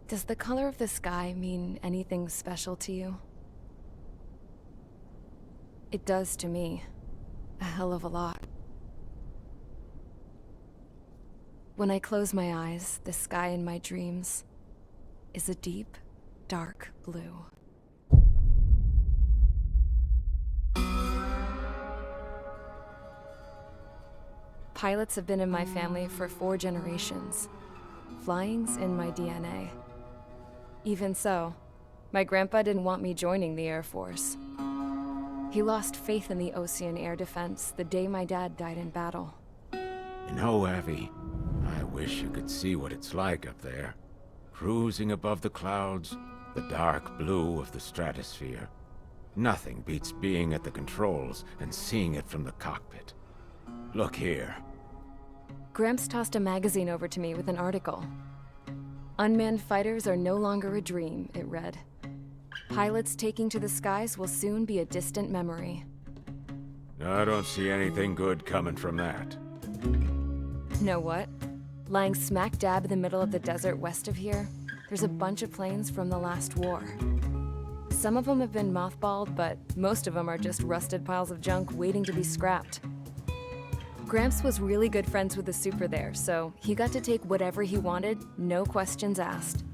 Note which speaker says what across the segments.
Speaker 1: Does the color of the sky mean anything special to you? It does to me. A hell of a lot. When I close my eyes, the sky in my dreams is a deep, dark blue. Pilots have been in my family for 4 generations. Flying's in my DNA. Even so, my grandpa didn't want me joining the Air Force. He lost faith in the Osean Air Defense the day my dad died in battle.
Speaker 2: You know, Abby, I wish you could see what it's like up there. Cruising above the clouds, the dark blue of the stratosphere. Nothing beats being at the controls and seeing it from the cockpit. Look here.
Speaker 1: Gramps tossed a magazine over to me with an article. Unmanned fighters are no longer a dream, it read. Pilots taking to the skies will soon be a distant memory.
Speaker 2: I don't see anything good coming from that.
Speaker 1: Know what? Lying smack dab in the middle of the desert west of here, there's a bunch of planes from the last war. Some of them have been mothballed, but most of them are just rusted piles of junk waiting to be scrapped. Gramps was really good friends with the super there, so he got to take whatever he wanted, no questions asked.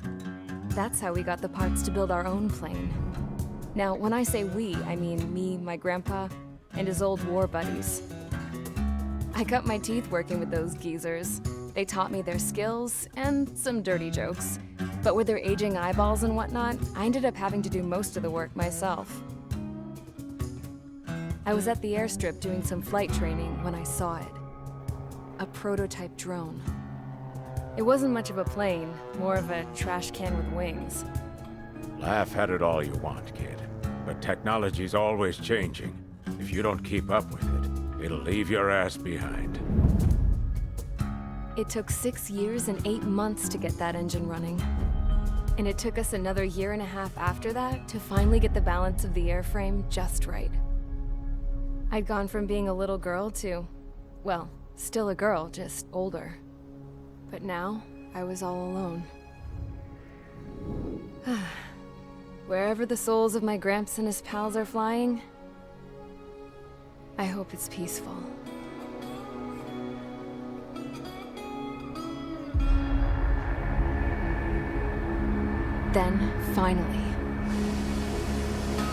Speaker 1: That's how we got the parts to build our own plane. Now, when I say we, I mean me, my grandpa, and his old war buddies. I cut my teeth working with those geezers. They taught me their skills, and some dirty jokes. But with their aging eyeballs and whatnot, I ended up having to do most of the work myself. I was at the airstrip doing some flight training when I saw it. A prototype drone. It wasn't much of a plane, more of a trash can with wings.
Speaker 2: Laugh at it all you want, kid. But technology's always changing. If you don't keep up with it, it'll leave your ass behind.
Speaker 1: It took 6 years and 8 months to get that engine running. And it took us another 1.5 years after that to finally get the balance of the airframe just right. I'd gone from being a little girl to, well, still a girl, just older. But now, I was all alone. Wherever the souls of my Gramps and his pals are flying, I hope it's peaceful. Then, finally,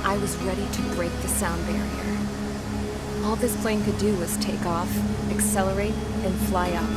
Speaker 1: I was ready to break the sound barrier. All this plane could do was take off, accelerate, and fly up.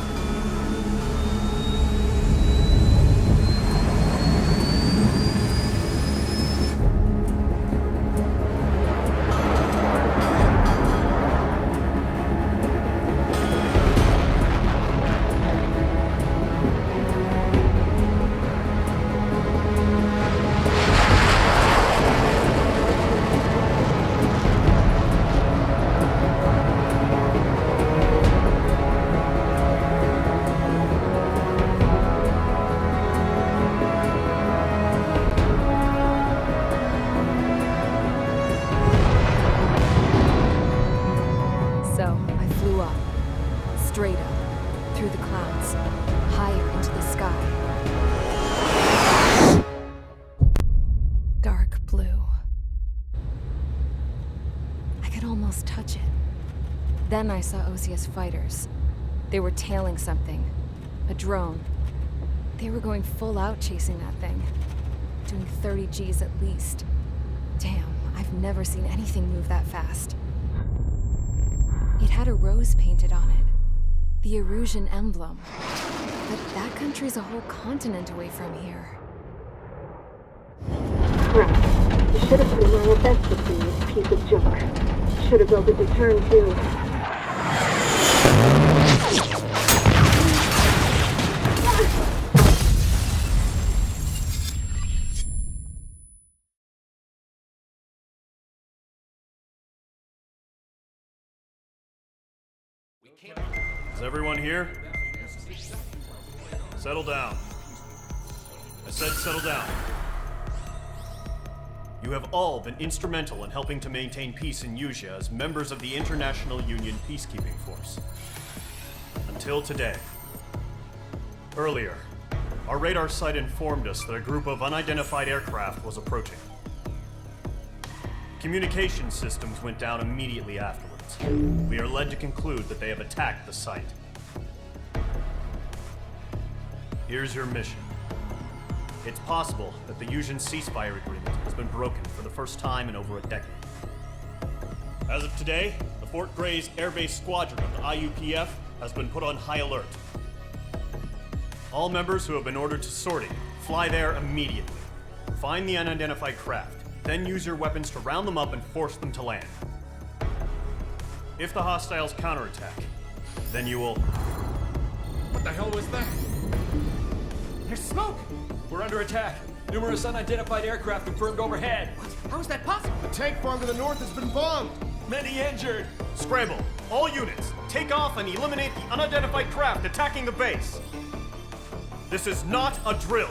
Speaker 1: Straight up, through the clouds, higher into the sky. Dark blue. I could almost touch it. Then I saw Osia's fighters. They were tailing something. A drone. They were going full out chasing that thing. Doing 30 Gs at least. Damn, I've never seen anything move that fast. It had a rose painted on it. The Erusian emblem. But that country's a whole continent away from here.
Speaker 3: Crap. You should have put in my best to see this piece of junk. Should have built it to turn too.
Speaker 4: Is everyone here? Settle down. I said settle down. You have all been instrumental in helping to maintain peace in Usea as members of the International Union Peacekeeping Force. Until today. Earlier, our radar site informed us that a group of unidentified aircraft was approaching. Communication systems went down immediately afterwards. We are led to conclude that they have attacked the site. Here's your mission. It's possible that the Usian ceasefire agreement has been broken for the first time in over a decade. As of today, the Fort Grays Air Base Squadron of the IUPF has been put on high alert. All members who have been ordered to sortie, fly there immediately. Find the unidentified craft, then use your weapons to round them up and force them to land. If the hostiles counterattack, then you will...
Speaker 5: What the hell was that?
Speaker 6: There's smoke! We're under attack. Numerous unidentified aircraft confirmed overhead.
Speaker 5: What? How is that possible? The tank farm to the north has been bombed!
Speaker 6: Many injured.
Speaker 4: Scramble! All units, take off and eliminate the unidentified craft attacking the base! This is not a drill!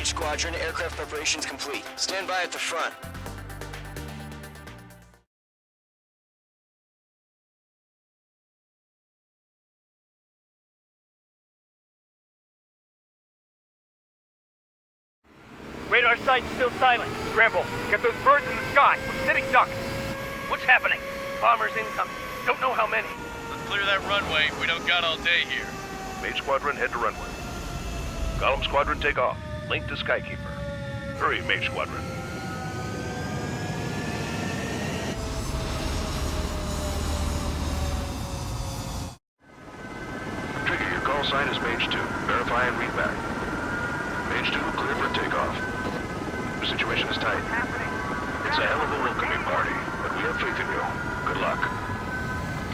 Speaker 7: Mage Squadron, aircraft preparations complete. Stand by at the front.
Speaker 8: Radar site's still silent. Scramble. Get those birds in the sky. We're sitting ducks. What's happening? Bombers incoming. Don't know how many.
Speaker 9: Let's clear that runway. We don't got all day here.
Speaker 10: Mage Squadron, head to runway. Golem Squadron, take off. Link to Skykeeper. Hurry, Mage Squadron. Trigger, your call sign is Mage 2. Verify and read back. Mage 2, clear for takeoff. The situation is tight. It's a hell of a welcoming party, but we have faith in you. Good luck.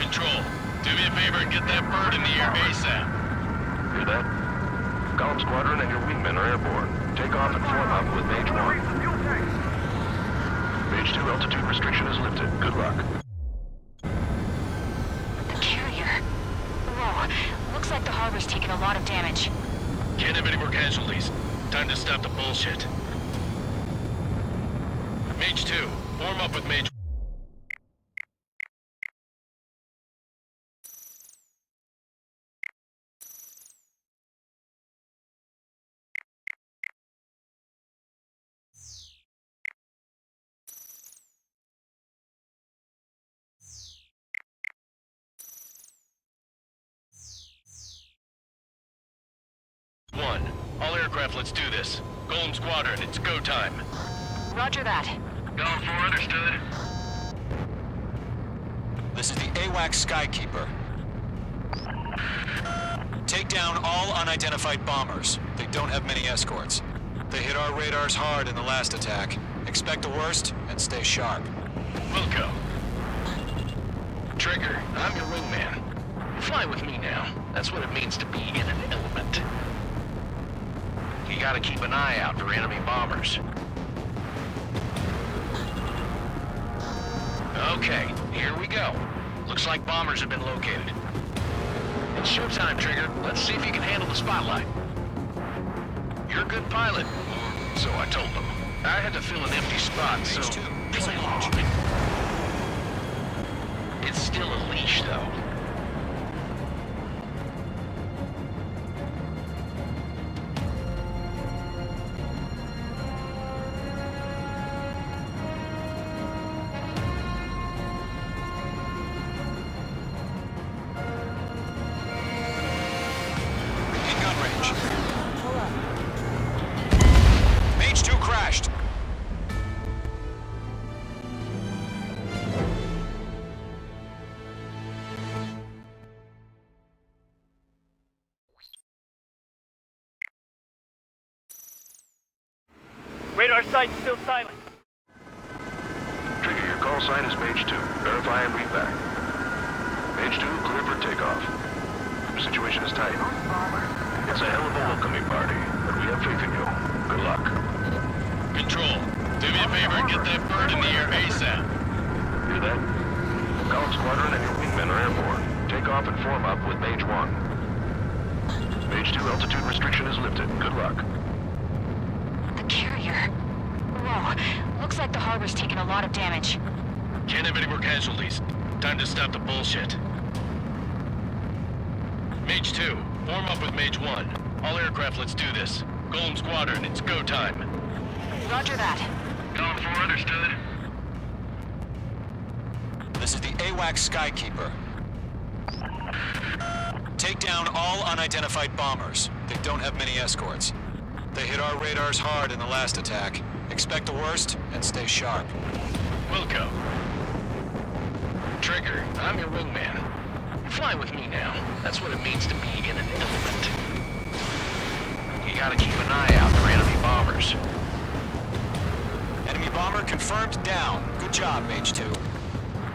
Speaker 9: Control, do me a favor and get that bird in the air ASAP.
Speaker 10: Hear that? Golem Squadron and your wingmen are airborne. Take off and form up with Mage 1. Mage 2, altitude restriction is lifted. Good luck.
Speaker 11: The carrier. Whoa. Looks like the harbor's taken a lot of damage.
Speaker 9: Can't have any more casualties. Time to stop the bullshit. Mage 2, form up with Mage. One. All aircraft, let's do this. Golem Squadron, it's go time.
Speaker 11: Roger that.
Speaker 9: Going for understood.
Speaker 7: This is the AWACS Skykeeper. Take down all unidentified bombers. They don't have many escorts. They hit our radars hard in the last attack. Expect the worst and stay sharp.
Speaker 9: Wilco. Trigger, I'm your wingman. Fly with me now. That's what it means to be in an element. You gotta keep an eye out for enemy bombers. Okay, here we go. Looks like bombers have been located. It's showtime, Trigger. Let's see if you can handle the spotlight. You're a good pilot, or so I told them. I had to fill an empty spot, so play along. It's still a leash, though.
Speaker 7: Mage 2 crashed.
Speaker 8: Radar site's still silent.
Speaker 10: Trigger, your call sign is Mage 2. Verify and read back. Mage 2, clear for takeoff. The situation is tight. It's a hell of a welcoming party, but we have faith in you. Good luck.
Speaker 9: Control, do me a favor and get that bird in the air ASAP.
Speaker 10: Hear that? Golem Squadron and your wingmen are airborne. Take off and form up with Mage 1. Mage 2, altitude restriction is lifted. Good luck.
Speaker 11: The carrier. Whoa. Looks like the harbor's taken a lot of damage.
Speaker 9: Can't have any more casualties. Time to stop the bullshit. Mage 2, form up with Mage 1. All aircraft, let's do this. Golem Squadron, it's go time.
Speaker 11: Roger that.
Speaker 9: Going for understood.
Speaker 7: This is the AWACS Skykeeper. Take down all unidentified bombers. They don't have many escorts. They hit our radars hard in the last attack. Expect the worst and stay sharp.
Speaker 9: Wilco. Trigger, I'm your wingman. Fly with me now. That's what it means to be in an element. You gotta keep an eye out for enemy bombers.
Speaker 7: Enemy bomber confirmed down. Good job, Mage 2.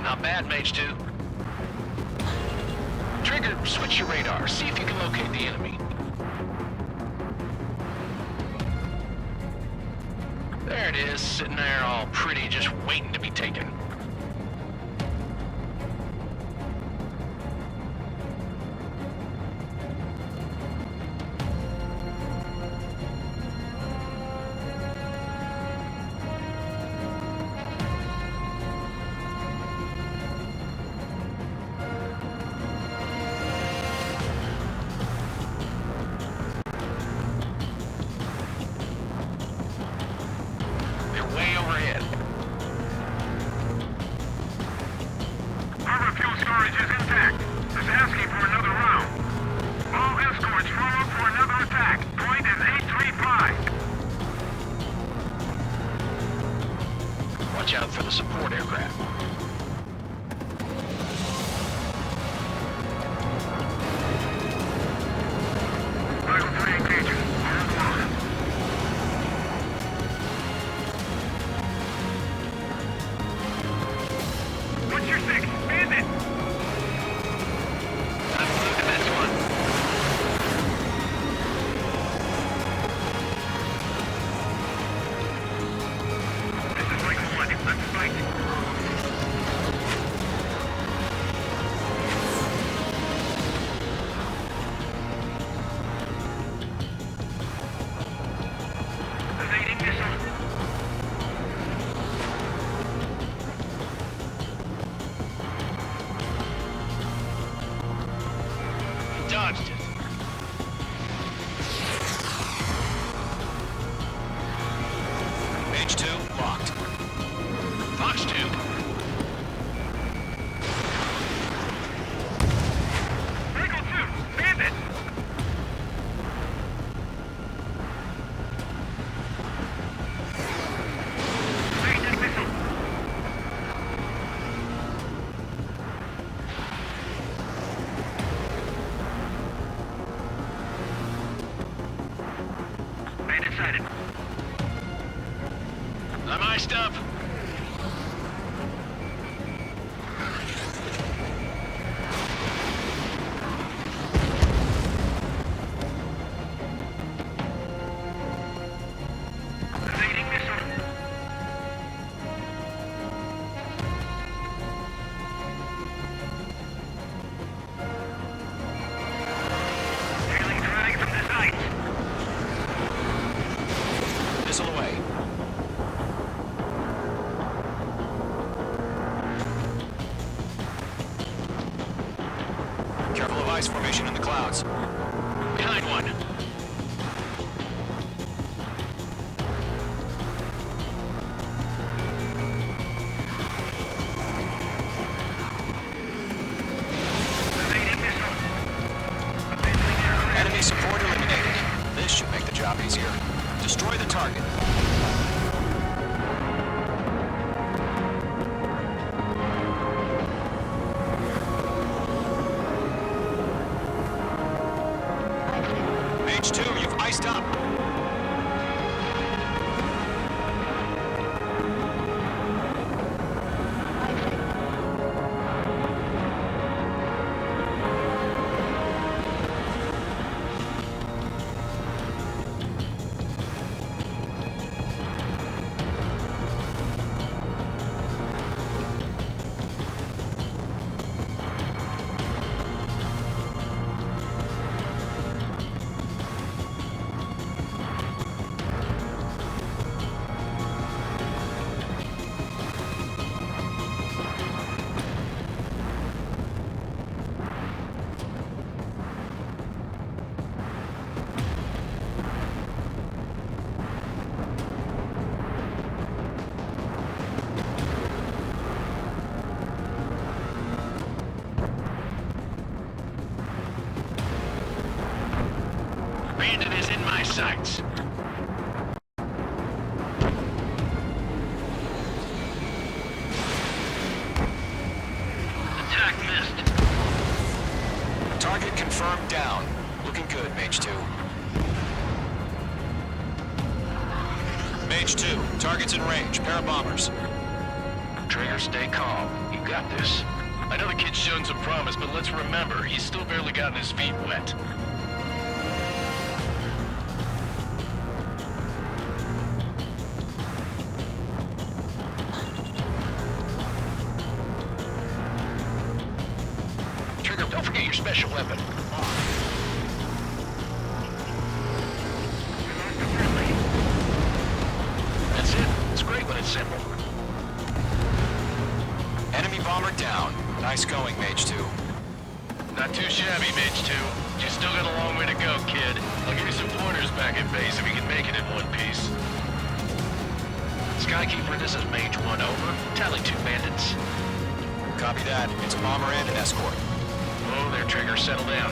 Speaker 9: Not bad, Mage 2. Trigger, switch your radar. See if you can locate the enemy. There it is, sitting there all pretty, just waiting to be taken. dodged it.
Speaker 7: Mage 2, locked.
Speaker 9: Fox 2.
Speaker 8: Eagle 2, bandit! Ranged missile. Bandit sighted.
Speaker 9: I'm iced up.
Speaker 8: Evading missile. Trailing drag from the sights.
Speaker 7: Missile away. Careful of ice formation in the clouds.
Speaker 9: Behind one.
Speaker 8: Evading missile. Abandoning aircraft.
Speaker 7: Enemy support eliminated. This should make the job easier. Destroy the target. Mage 2, you've iced up.
Speaker 9: Bandit is in my sights. Attack missed.
Speaker 7: Target confirmed down. Looking good, Mage 2. Mage 2, target's in range. Pair of bombers.
Speaker 9: Trigger, stay calm. You got this. I know the kid's shown some promise, but let's remember, he's still barely gotten his feet wet. Trigger, don't forget your special weapon. That's it. It's great when it's simple.
Speaker 7: Enemy bomber down. Nice going, Mage 2.
Speaker 9: Not too shabby, Mage 2. You still got a long way to go, kid. I'll give you some pointers back at base if you can make it in one piece. Skykeeper, this is Mage 1, over. Tally 2 bandits.
Speaker 7: Copy that. It's a bomber and an escort.
Speaker 9: Oh, there, Trigger, settle down.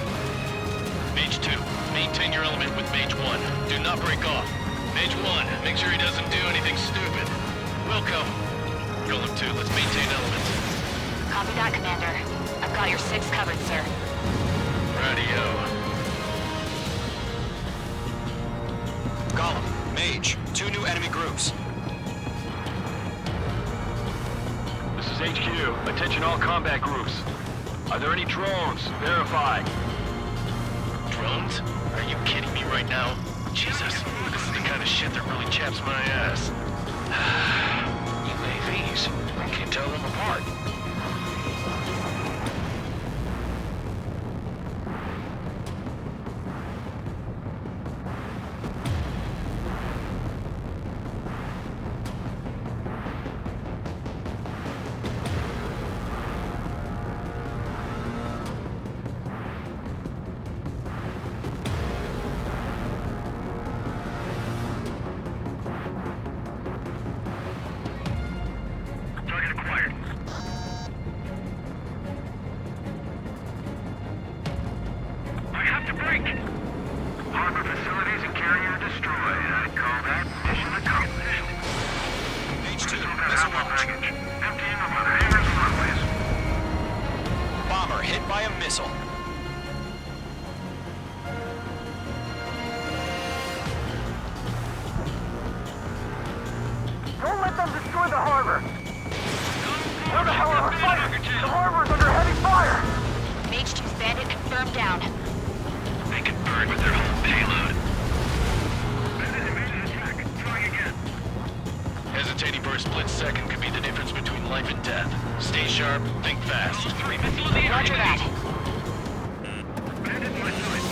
Speaker 9: Mage 2, maintain your element with Mage 1. Do not break off. Mage 1, make sure he doesn't do anything stupid. Welcome. Golem 2, let's maintain element.
Speaker 11: Copy that, Commander. I've got your 6 covered, sir.
Speaker 9: Radio.
Speaker 7: Golem, Mage, 2 new enemy groups.
Speaker 8: This is HQ. Attention all combat groups. Are there any drones? Verify.
Speaker 9: Drones? Are you kidding me right now? Jesus, this is the kind of shit that really chaps my ass. UAVs. I can't tell them apart.
Speaker 8: break!
Speaker 10: Harbor facilities and carrier destroyed. I'd call that mission accomplished.
Speaker 7: H2,
Speaker 10: Still got
Speaker 7: missile
Speaker 10: half our
Speaker 7: launch.
Speaker 10: baggage. Emptying them on hangars and runways.
Speaker 7: Bomber hit by a missile.
Speaker 8: Don't let them destroy the harbor! Where the hell are our fighters? The harbor's under heavy fire!
Speaker 11: Mage 2's bandit confirmed down.
Speaker 10: They can burn with their whole payload. Bandit attack. Trying again.
Speaker 9: Hesitating for a split second could be the difference between life and death. Stay sharp, think fast.
Speaker 11: Roger that.
Speaker 10: Bandit in my sight.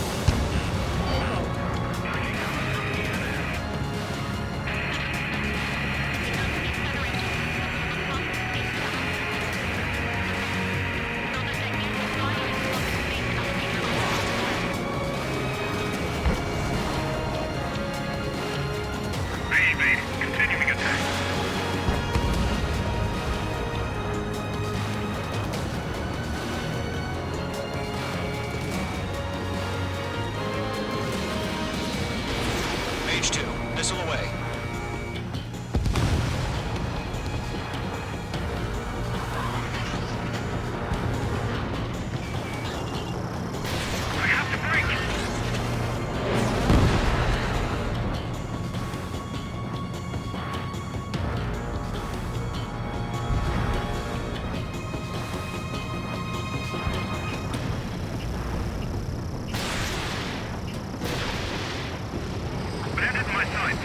Speaker 10: Continuing attack.
Speaker 7: Mage 2, missile away.
Speaker 10: I have to break. Bandit in my sight.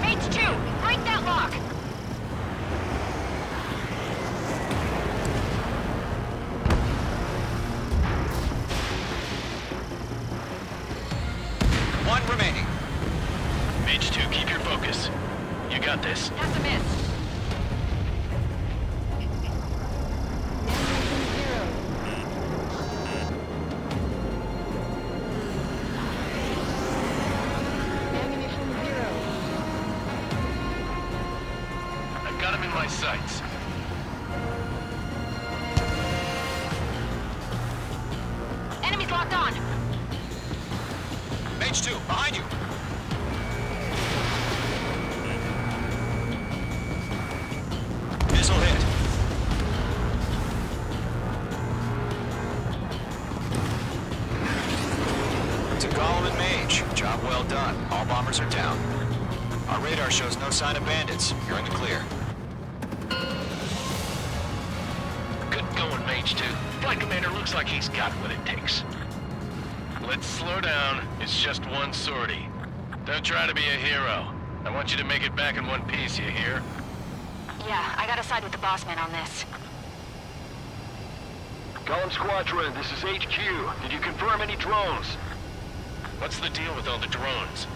Speaker 11: Mage 2, break that lock.
Speaker 7: One remaining.
Speaker 9: Mage 2, keep your focus. You got this.
Speaker 11: That's a miss.
Speaker 9: I've got him in my sights.
Speaker 11: Enemies locked on.
Speaker 7: Mage 2, behind you. Missile hit. To Golem and Mage, job well done. All bombers are down. Our radar shows no sign of bandits. You're in the clear.
Speaker 9: Good going, Mage 2. Flight Commander looks like he's got what it takes. Let's slow down. It's just one sortie. Don't try to be a hero. I want you to make it back in one piece, you hear?
Speaker 11: Yeah, I gotta side with the boss man on this.
Speaker 10: Golem Squadron, this is HQ. Did you confirm any drones?
Speaker 9: What's the deal with all the drones?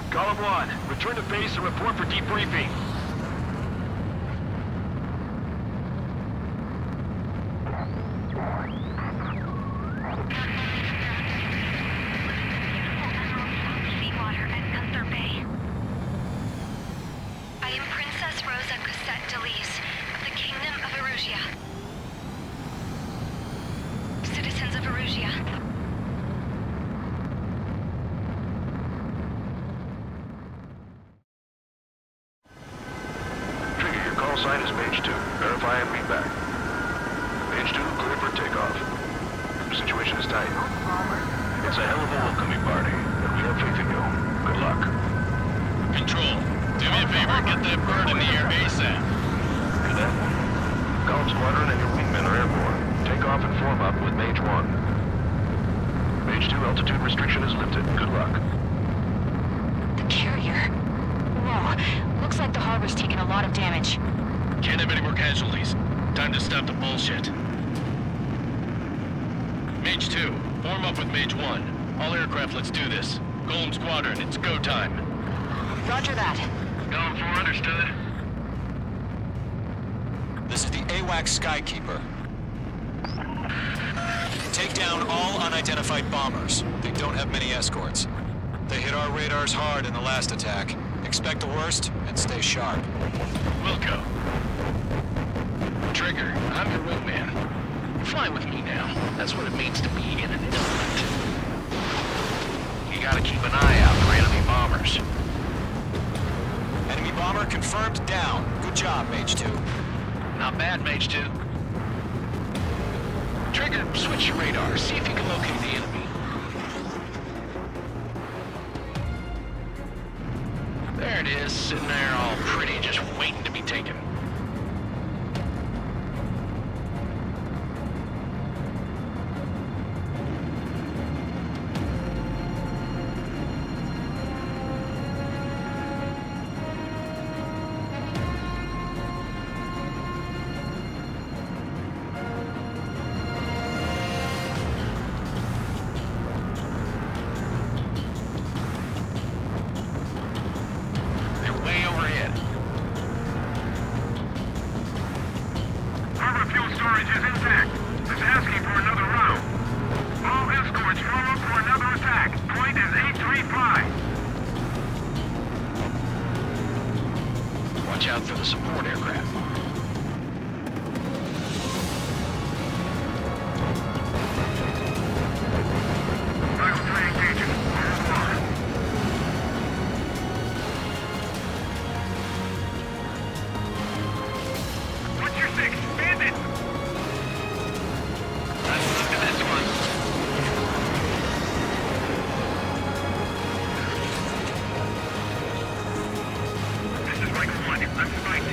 Speaker 10: Golem 1, return to base and report for debriefing.
Speaker 11: Seawater at Gunther Bay. I am Princess Rosa Cosette Delise of the Kingdom of Erusia. Citizens of Erusia.
Speaker 10: Trigger, your call sign is Mage 2. Verify and read back. Mage 2, clear for takeoff. The situation is tight. It's a hell of a welcoming party, but we have faith in you. Good luck.
Speaker 9: Control, do me a favor and get that bird in the air ASAP.
Speaker 10: Hear that? Golem Squadron and your wingmen are airborne. Take off and form up with Mage 1. Mage 2, altitude restriction is lifted. Good luck.
Speaker 11: The carrier. Whoa, looks like the harbor's taking a lot of damage.
Speaker 9: Can't have any more casualties. Time to stop the bullshit. Mage 2, form up with Mage 1. All aircraft, let's do this. Golem Squadron, it's go time.
Speaker 11: Roger that.
Speaker 10: Golem 4, understood.
Speaker 7: This is the AWACS Skykeeper. Take down all unidentified bombers. They don't have many escorts. They hit our radars hard in the last attack. Expect the worst and stay sharp.
Speaker 9: Wilco. Trigger, I'm your wingman. Fly with me now. That's what it means to be in an element. You gotta keep an eye out for enemy bombers.
Speaker 7: Enemy bomber confirmed down. Good job, Mage 2.
Speaker 9: Not bad, Mage 2. Trigger, switch your radar. See if you can locate the enemy. There it is, sitting there all pretty, just waiting to be taken. Watch out for the support aircraft.
Speaker 8: What's your six? Bandit! Let's look at this one. This is Michael 1. I'm spiked.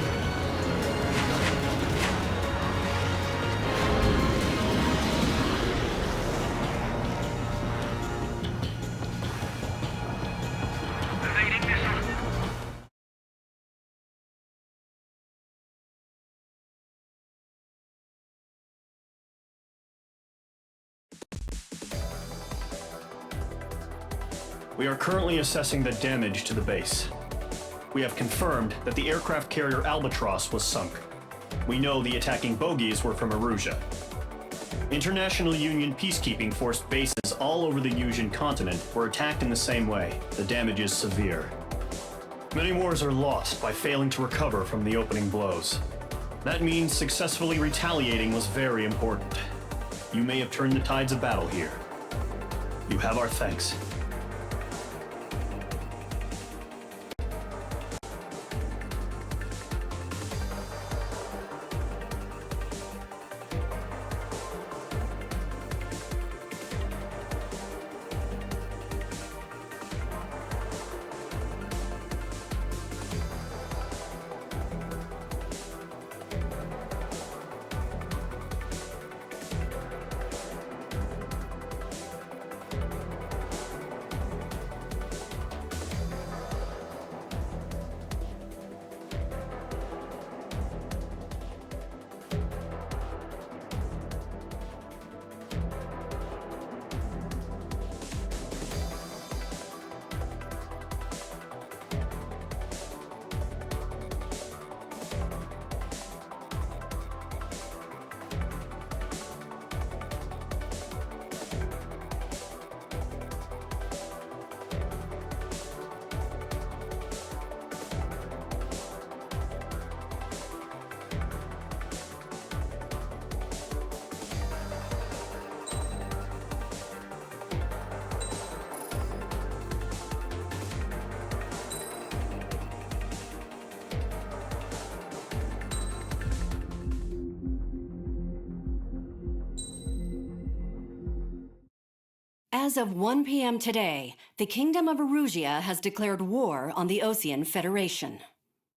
Speaker 8: Evading missile.
Speaker 4: We are currently assessing the damage to the base. We have confirmed that the aircraft carrier Albatross was sunk. We know the attacking bogies were from Erusia. International Union peacekeeping force bases all over the Yusian continent were attacked in the same way. The damage is severe. Many wars are lost by failing to recover from the opening blows. That means successfully retaliating was very important. You may have turned the tides of battle here. You have our thanks.
Speaker 12: As of 1 p.m. today, the Kingdom of Erusia has declared war on the Osean Federation.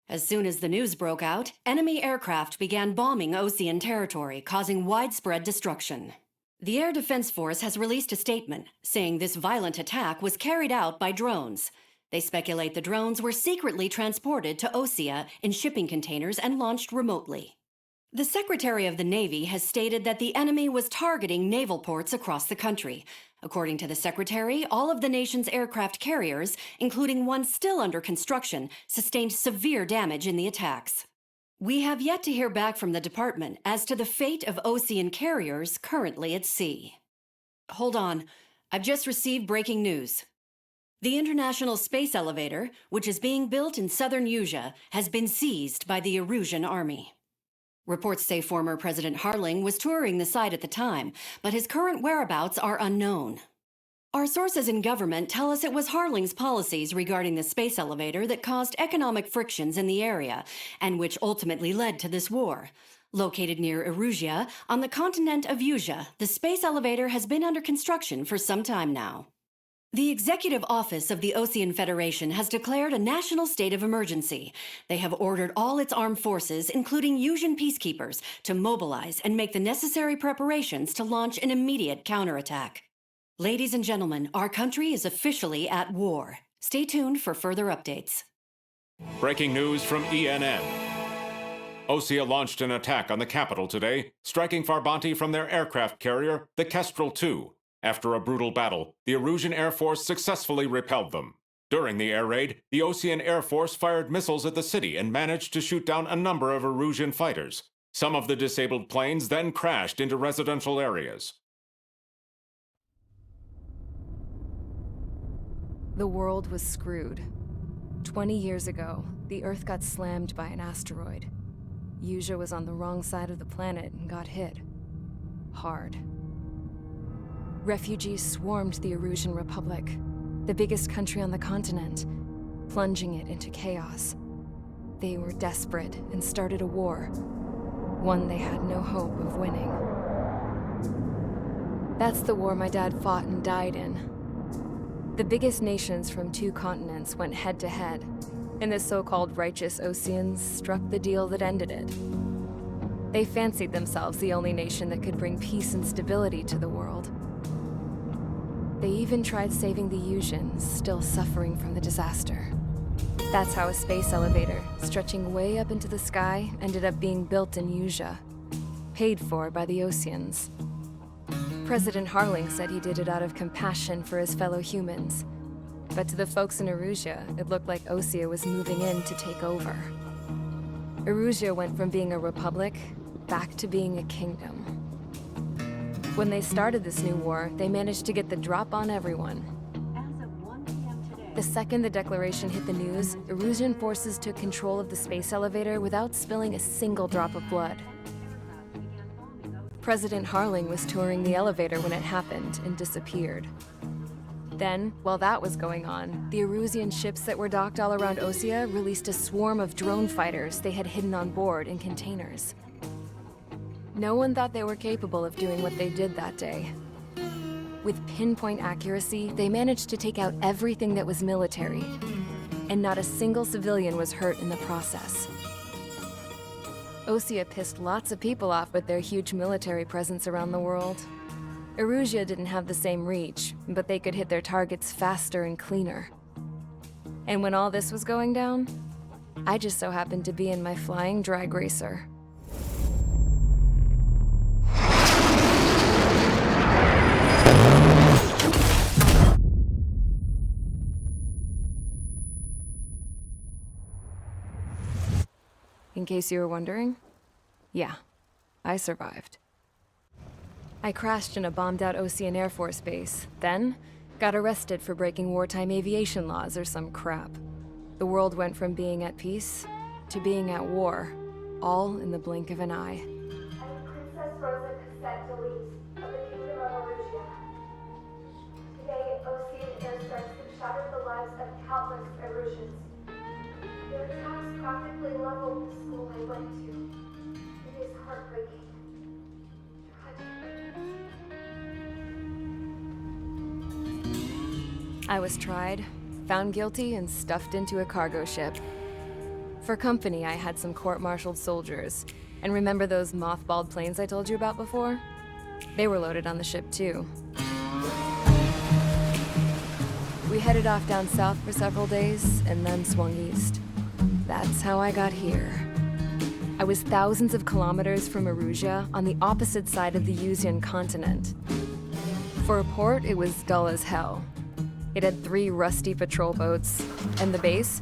Speaker 12: As soon as the news broke out, enemy aircraft began bombing Osean territory, causing widespread destruction. The Air Defense Force has released a statement saying this violent attack was carried out by drones. They speculate the drones were secretly transported to Osea in shipping containers and launched remotely. The Secretary of the Navy has stated that the enemy was targeting naval ports across the country. According to the Secretary, all of the nation's aircraft carriers, including one still under construction, sustained severe damage in the attacks. We have yet to hear back from the department as to the fate of Osean carriers currently at sea. Hold on. I've just received breaking news. The International Space Elevator, which is being built in southern Usea, has been seized by the Erusian army. Reports say former President Harling was touring the site at the time, but his current whereabouts are unknown. Our sources in government tell us it was Harling's policies regarding the space elevator that caused economic frictions in the area, and which ultimately led to this war. Located near Erusea, on the continent of Usea, the space elevator has been under construction for some time now. The Executive Office of the Osean Federation has declared a national state of emergency. They have ordered all its armed forces, including Usian peacekeepers, to mobilize and make the necessary preparations to launch an immediate counterattack. Ladies and gentlemen, our country is officially at war. Stay tuned for further updates.
Speaker 2: Breaking news from ENN. Osea launched an attack on the capital today, striking Farbanti from their aircraft carrier, the Kestrel II. After a brutal battle, the Erusian Air Force successfully repelled them. During the air raid, the Osean Air Force fired missiles at the city and managed to shoot down a number of Erusian fighters. Some of the disabled planes then crashed into residential areas.
Speaker 1: The world was screwed. 20 years ago, the Earth got slammed by an asteroid. Usea was on the wrong side of the planet and got hit. Hard. Refugees swarmed the Erusian Republic, the biggest country on the continent, plunging it into chaos. They were desperate and started a war, one they had no hope of winning. That's the war my dad fought and died in. The biggest nations from 2 continents went head-to-head, and the so-called righteous Oseans struck the deal that ended it. They fancied themselves the only nation that could bring peace and stability to the world. They even tried saving the Usians, still suffering from the disaster. That's how a space elevator, stretching way up into the sky, ended up being built in Usea, paid for by the Oseans. President Harling said he did it out of compassion for his fellow humans. But to the folks in Erusea, it looked like Osea was moving in to take over. Erusea went from being a republic back to being a kingdom. When they started this new war, they managed to get the drop on everyone. The second the declaration hit the news, Erusian forces took control of the space elevator without spilling a single drop of blood. President Harling was touring the elevator when it happened and disappeared. Then, while that was going on, the Erusian ships that were docked all around Osea released a swarm of drone fighters they had hidden on board in containers. No one thought they were capable of doing what they did that day. With pinpoint accuracy, they managed to take out everything that was military, and not a single civilian was hurt in the process. Osea pissed lots of people off with their huge military presence around the world. Erusea didn't have the same reach, but they could hit their targets faster and cleaner. And when all this was going down, I just so happened to be in my flying drag racer. In case you were wondering, yeah, I survived. I crashed in a bombed-out Osean Air Force base, then got arrested for breaking wartime aviation laws or some crap. The world went from being at peace to being at war, all in the blink of an eye.
Speaker 3: I'm Princess Rosa Cassette Delise of the Kingdom of Erusea. Today, Osean airstrikes have shattered the lives of countless Erusians. Their attacks practically leveled the school I went to. It is heartbreaking.
Speaker 1: I was tried, found guilty, and stuffed into a cargo ship. For company, I had some court-martialed soldiers. And remember those mothballed planes I told you about before? They were loaded on the ship, too. We headed off down south for several days, and then swung east. That's how I got here. I was thousands of kilometers from Erusea, on the opposite side of the Usian continent. For a port, it was dull as hell. It had 3 rusty patrol boats. And the base?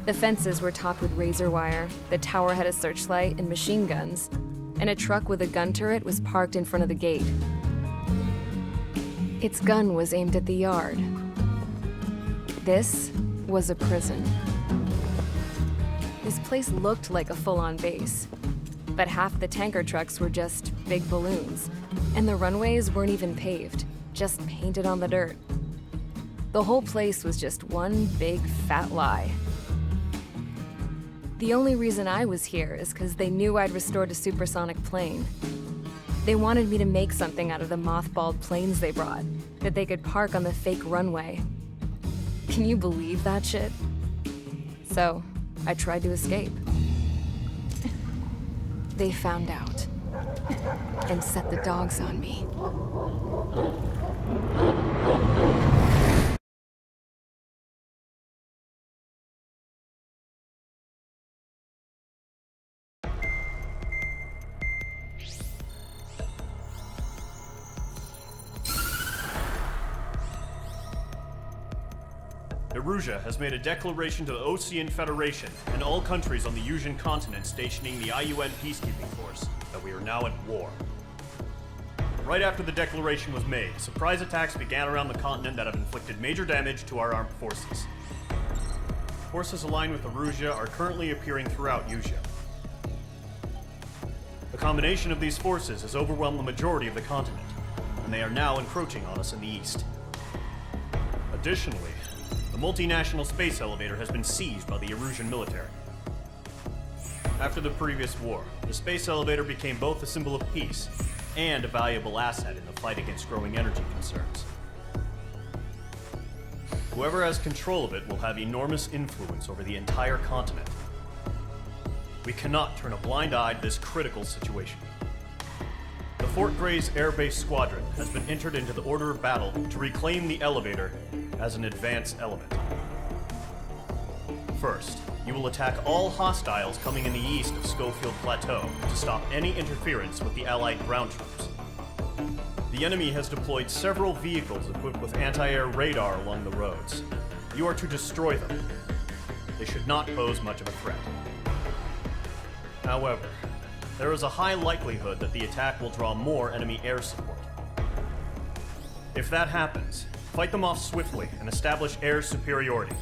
Speaker 1: The fences were topped with razor wire, the tower had a searchlight and machine guns, and a truck with a gun turret was parked in front of the gate. Its gun was aimed at the yard. This was a prison. This place looked like a full-on base, but half the tanker trucks were just big balloons, and the runways weren't even paved, just painted on the dirt. The whole place was just one big fat lie. The only reason I was here is because they knew I'd restored a supersonic plane. They wanted me to make something out of the mothballed planes they brought, that they could park on the fake runway. Can you believe that shit? So, I tried to escape. They found out, and set the dogs on me.
Speaker 4: Erusea has made a declaration to the Osean Federation and all countries on the Yusian continent stationing the IUN peacekeeping force that we are now at war. Right after the declaration was made, surprise attacks began around the continent that have inflicted major damage to our armed forces. Forces aligned with Erusea are currently appearing throughout Yusia. The combination of these forces has overwhelmed the majority of the continent, and they are now encroaching on us in the east. Additionally, the multinational space elevator has been seized by the Erusian military. After the previous war, the space elevator became both a symbol of peace and a valuable asset in the fight against growing energy concerns. Whoever has control of it will have enormous influence over the entire continent. We cannot turn a blind eye to this critical situation. The Fort Grays Air Base Squadron has been entered into the order of battle to reclaim the elevator as an advance element. First, you will attack all hostiles coming in the east of Schofield Plateau to stop any interference with the Allied ground troops. The enemy has deployed several vehicles equipped with anti-air radar along the roads. You are to destroy them. They should not pose much of a threat. However, there is a high likelihood that the attack will draw more enemy air support. If that happens, fight them off swiftly and establish air superiority.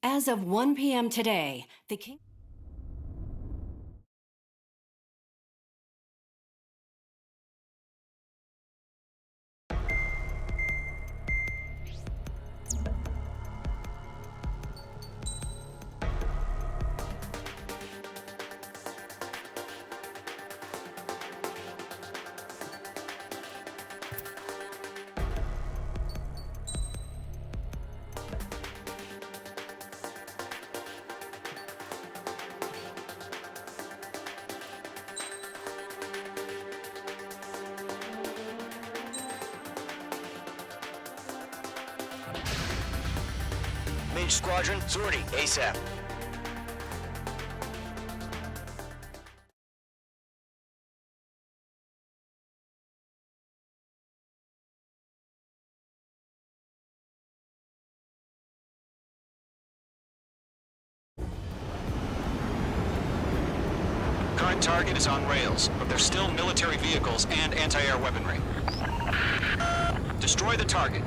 Speaker 12: As of 1 p.m. today, the King...
Speaker 13: Mage Squadron, sortie, ASAP.
Speaker 7: Current target is on rails, but there's still military vehicles and anti-air weaponry. Destroy the target.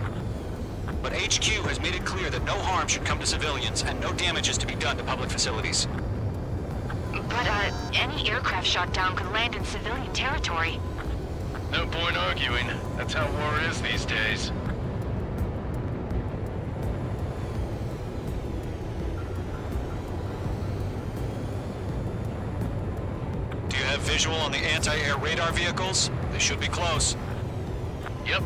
Speaker 7: But HQ has made it clear that no harm should come to civilians and no damage is to be done to public facilities.
Speaker 11: But, any aircraft shot down could land in civilian territory.
Speaker 10: No point arguing. That's how war is these days.
Speaker 7: Do you have visual on the anti-air radar vehicles? They should be close.
Speaker 10: Yep.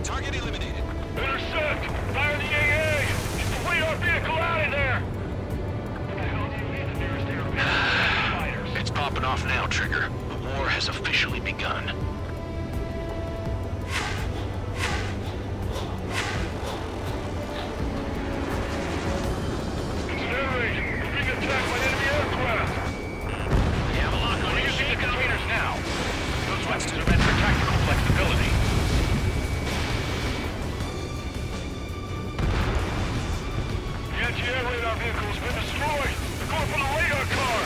Speaker 7: Target eliminated.
Speaker 8: Intercept! Fire the AA! Get the radar vehicle out of there! What the hell do you mean the nearest airfield?
Speaker 9: It's popping off now, Trigger. The war has officially begun.
Speaker 8: Incinerating! We're being attacked by enemy aircraft!
Speaker 9: You have a lock on
Speaker 8: We're
Speaker 9: your
Speaker 8: using the
Speaker 9: vehicle?
Speaker 8: containers now. Those weapons are meant for tactical flexibility. The anti-air radar vehicle has been destroyed! They're going for the radar car!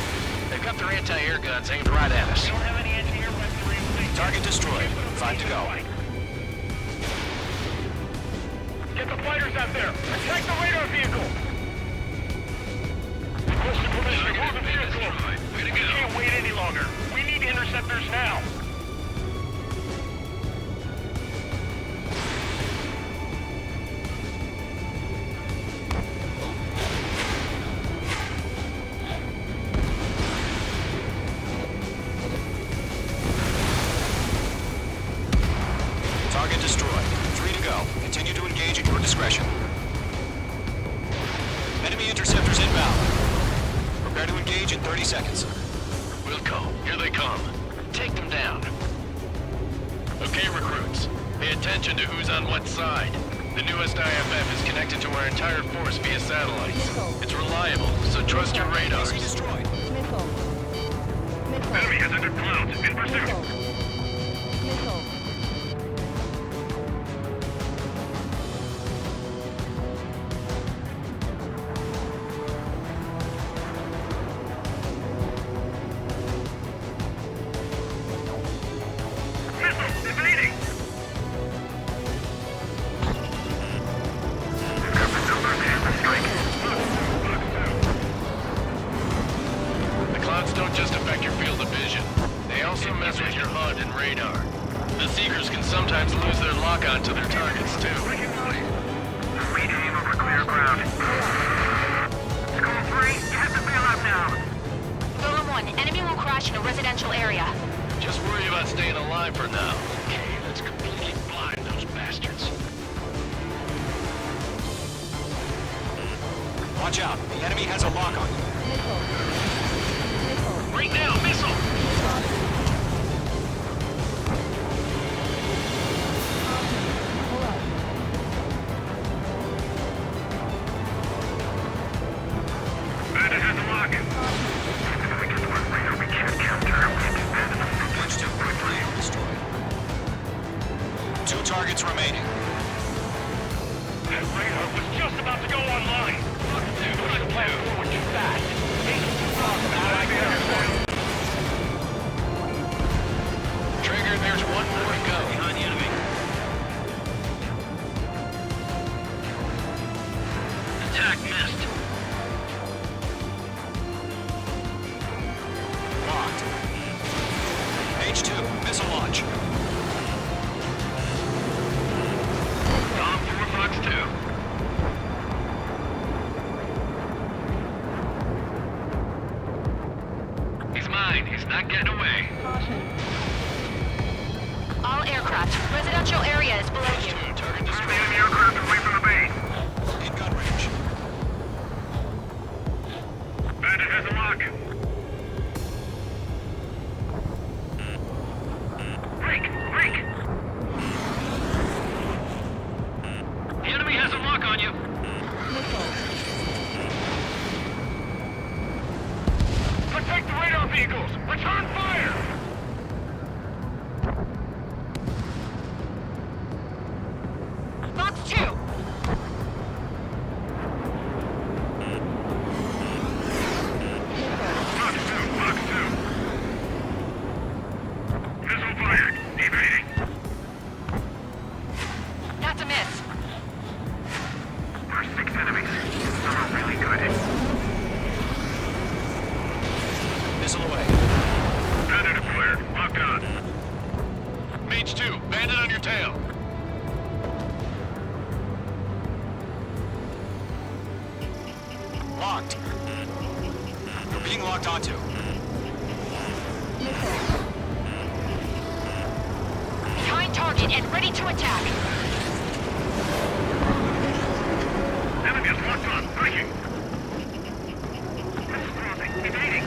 Speaker 9: They've got their anti-air guns aimed right at us.
Speaker 8: We don't have any anti-air weaponry.
Speaker 7: Target destroyed. 5 to go.
Speaker 8: Get the fighters out there! Attack the radar vehicle! Requesting permission to move the vehicle! We can't wait any longer. We need interceptors now!
Speaker 7: Target destroyed. 3 to go. Continue to engage at your discretion. Enemy interceptors inbound. Prepare to engage in 30 seconds.
Speaker 9: Wilco, here they come. Take them down.
Speaker 10: Okay, recruits. Pay attention to who's on what side. The newest IFF is connected to our entire force via satellite. It's reliable, so trust your radars.
Speaker 7: Easy destroyed.
Speaker 8: Enemy has entered clouds. In pursuit. Missile evading!
Speaker 10: The clouds don't just affect your field of vision. They also mess with your HUD and radar. The Seekers can sometimes lose their lock-on to their targets, too.
Speaker 8: Readying over clear ground. School 3, you have to bail out now.
Speaker 11: Golem 1, enemy will crash in a residential area.
Speaker 10: Just worry about staying alive for now.
Speaker 9: Okay, let's completely blind those bastards.
Speaker 7: Watch out. The enemy has a lock on you.
Speaker 9: Right now, missile!
Speaker 8: Bandit has a lock. If we get one radar, we can't counter.
Speaker 7: Bridge 2 quickly destroyed. 2 targets remaining.
Speaker 8: That radar was just about to go online. Dude, push the plan forward too fast. Agent
Speaker 7: Mage 2, missile launch.
Speaker 10: Tom 4 Fox 2. He's mine. He's not getting away.
Speaker 11: All aircraft, residential area is below you.
Speaker 10: Target destroyed. Enemy aircraft away from the base.
Speaker 7: In gun range.
Speaker 10: Bandit has a lock. Break! Break! The enemy has a lock on you. Protect the radar vehicles! Return fire!
Speaker 11: Fox 2!
Speaker 10: Fox 2! Fox 2! Missile fired. Evading.
Speaker 11: That's a miss.
Speaker 10: There's 6 enemies. Some are really good.
Speaker 7: Missile away.
Speaker 10: Bandit acquired. Locked on.
Speaker 9: Mage 2, bandit on your tail.
Speaker 7: Locked. You're being locked onto.
Speaker 11: Behind target and ready to attack.
Speaker 10: Enemy is locked on. Breaking. Missile crossing. Evading.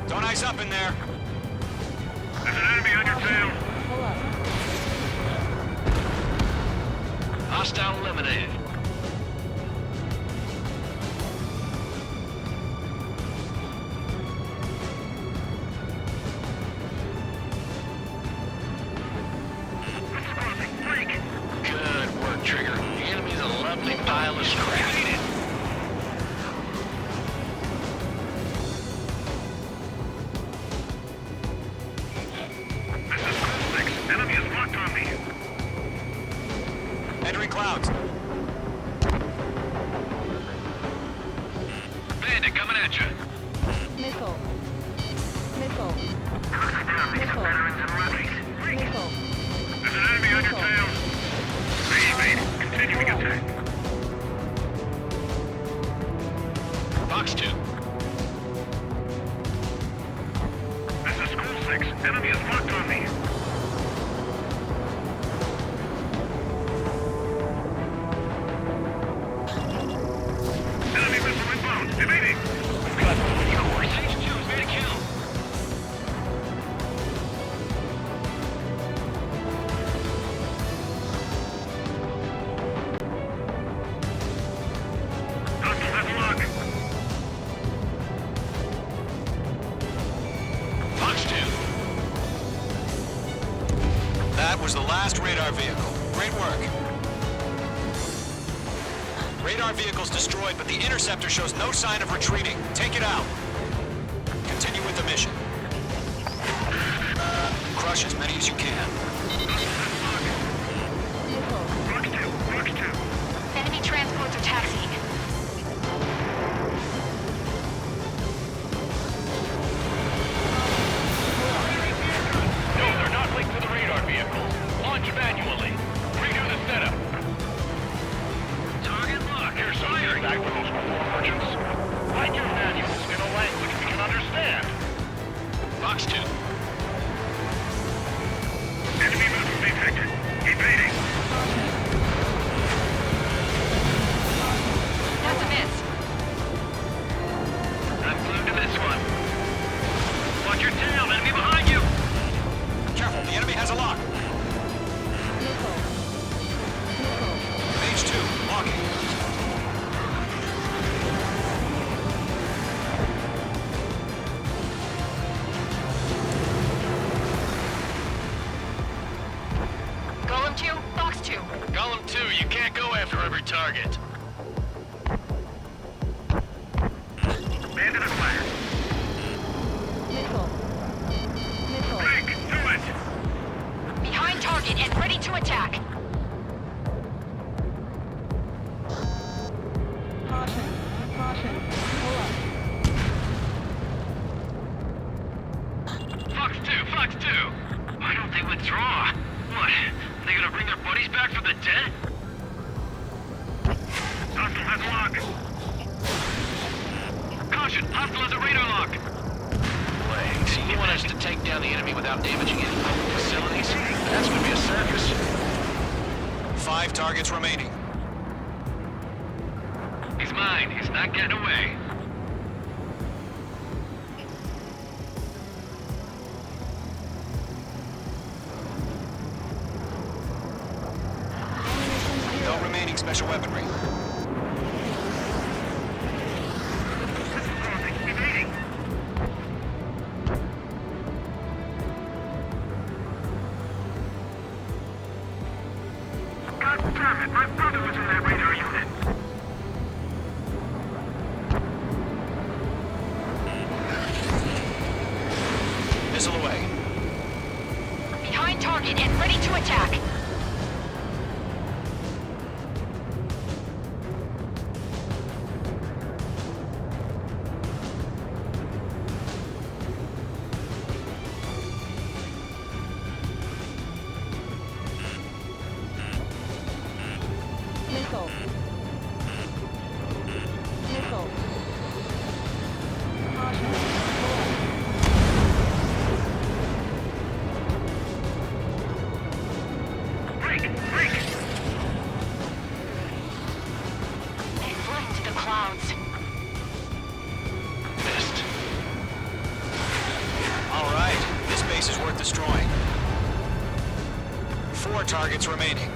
Speaker 7: Don't ice up in there.
Speaker 10: There's an enemy on your tail.
Speaker 9: Hostile eliminated.
Speaker 10: Missile crossing. Break.
Speaker 9: Good work, Trigger. The enemy's a lovely pile of scrap.
Speaker 10: This is School 6. Enemy is locked on me.
Speaker 7: Entering clouds.
Speaker 10: Bandit coming at you.
Speaker 1: Missile. Missile.
Speaker 10: Cruising down. These are veterans and rookies. Break.
Speaker 1: Missile.
Speaker 10: There's an enemy on your tail. Evade. Continuing attack.
Speaker 9: Fox 2.
Speaker 10: This is School 6. Enemy is locked on me. Enemy missile inbound. Evading.
Speaker 9: Got yours. Mage 2's made a kill.
Speaker 10: Hostile has a lock.
Speaker 9: Fox 2.
Speaker 7: That was the last radar vehicle. Great work. Radar vehicle's destroyed, but the interceptor shows no sign of retreating. Take it out. Continue with the mission. Crush as many as you can.
Speaker 10: Fox 2. Fox 2.
Speaker 11: Enemy transports are taxiing.
Speaker 10: No, they're not linked to the radar vehicles. Launch manually. Redo the setup. Target lock. Here's something back with those merchants. Find your manuals in a language we can understand.
Speaker 9: Fox 2.
Speaker 10: Enemy missile detected. Evading.
Speaker 11: That's a miss.
Speaker 10: I'm glued to this one. Watch your tail. Enemy behind you.
Speaker 7: Careful, the enemy has a lock. Mage 2, locking.
Speaker 11: Golem 2, Fox 2.
Speaker 9: Golem 2, you can't go after every target.
Speaker 10: Bandit acquired.
Speaker 9: Fox 2! Why don't they withdraw? What? They gonna bring their buddies back from the dead? Hostile has lock! Caution! Hostile has a radar lock! Legs, you want us to take down the enemy without damaging any public facilities? That's gonna be a circus.
Speaker 7: 5 targets remaining.
Speaker 9: He's mine. He's not getting away.
Speaker 7: No remaining special weaponry.
Speaker 9: God damn it! My brother was in that radar unit.
Speaker 7: Missile away.
Speaker 11: Behind target and ready to attack.
Speaker 14: Missile. Missile.
Speaker 11: They flew into the clouds.
Speaker 9: Missed.
Speaker 7: All right, this base is worth destroying. 4 targets remaining.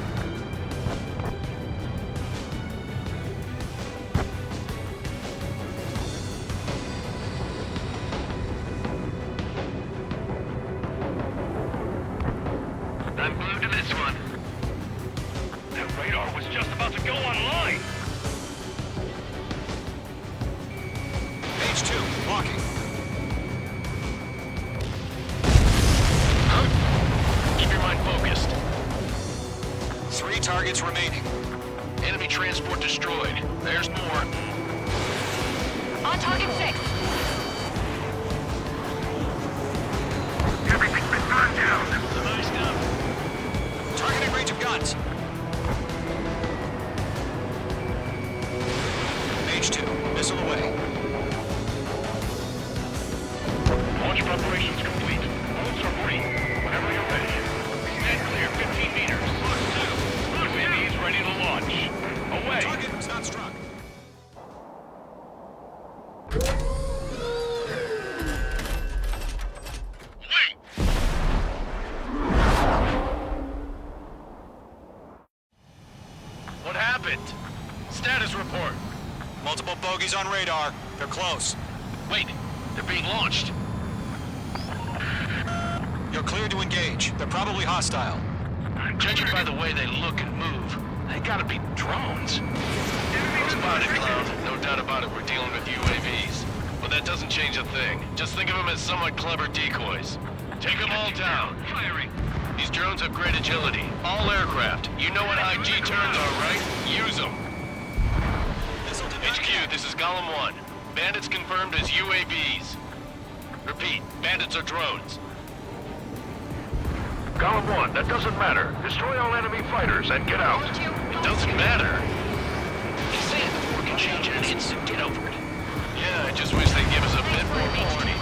Speaker 9: I'm glued to this one. That radar was just about to go online.
Speaker 7: Page 2, walking.
Speaker 9: Keep your mind focused.
Speaker 7: 3 targets remaining.
Speaker 9: Enemy transport destroyed. There's more.
Speaker 11: On target 6.
Speaker 9: Everything's been burned down. Nice stuff.
Speaker 7: Targeting range of guns. Page 2, missile away.
Speaker 9: Launch preparations complete. Bolts are green. Whenever you're ready. Stand clear, 15 meters. UAV is ready to launch. Away.
Speaker 7: Target was not struck.
Speaker 9: What happened? Status report.
Speaker 7: Multiple bogies on radar. They're close.
Speaker 9: Wait, they're being launched.
Speaker 7: You're cleared to engage. They're probably hostile.
Speaker 9: Judging by the way they look and move, they gotta be drones. Spotted, Cloud. No doubt about it, we're dealing with UAVs. But that doesn't change a thing. Just think of them as somewhat clever decoys. Take them all down. Firing. These drones have great agility. All aircraft. You know what high G turns are, right? Use them. HQ, this is Golem 1. Bandits confirmed as UAVs. Repeat, bandits are drones. Golem 1, that doesn't matter. Destroy all enemy fighters and get out. It doesn't matter. He's saying the war can change in an instant. Get over it. Yeah, I just wish they'd give us a bit more warning.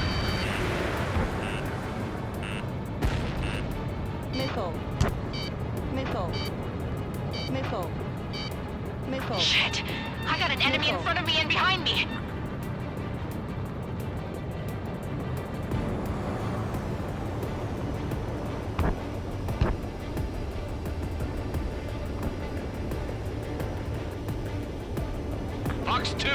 Speaker 14: Missile. Missile. Missile. Missile.
Speaker 11: Shit! I got an enemy in front of me and behind me.
Speaker 9: Fox 2,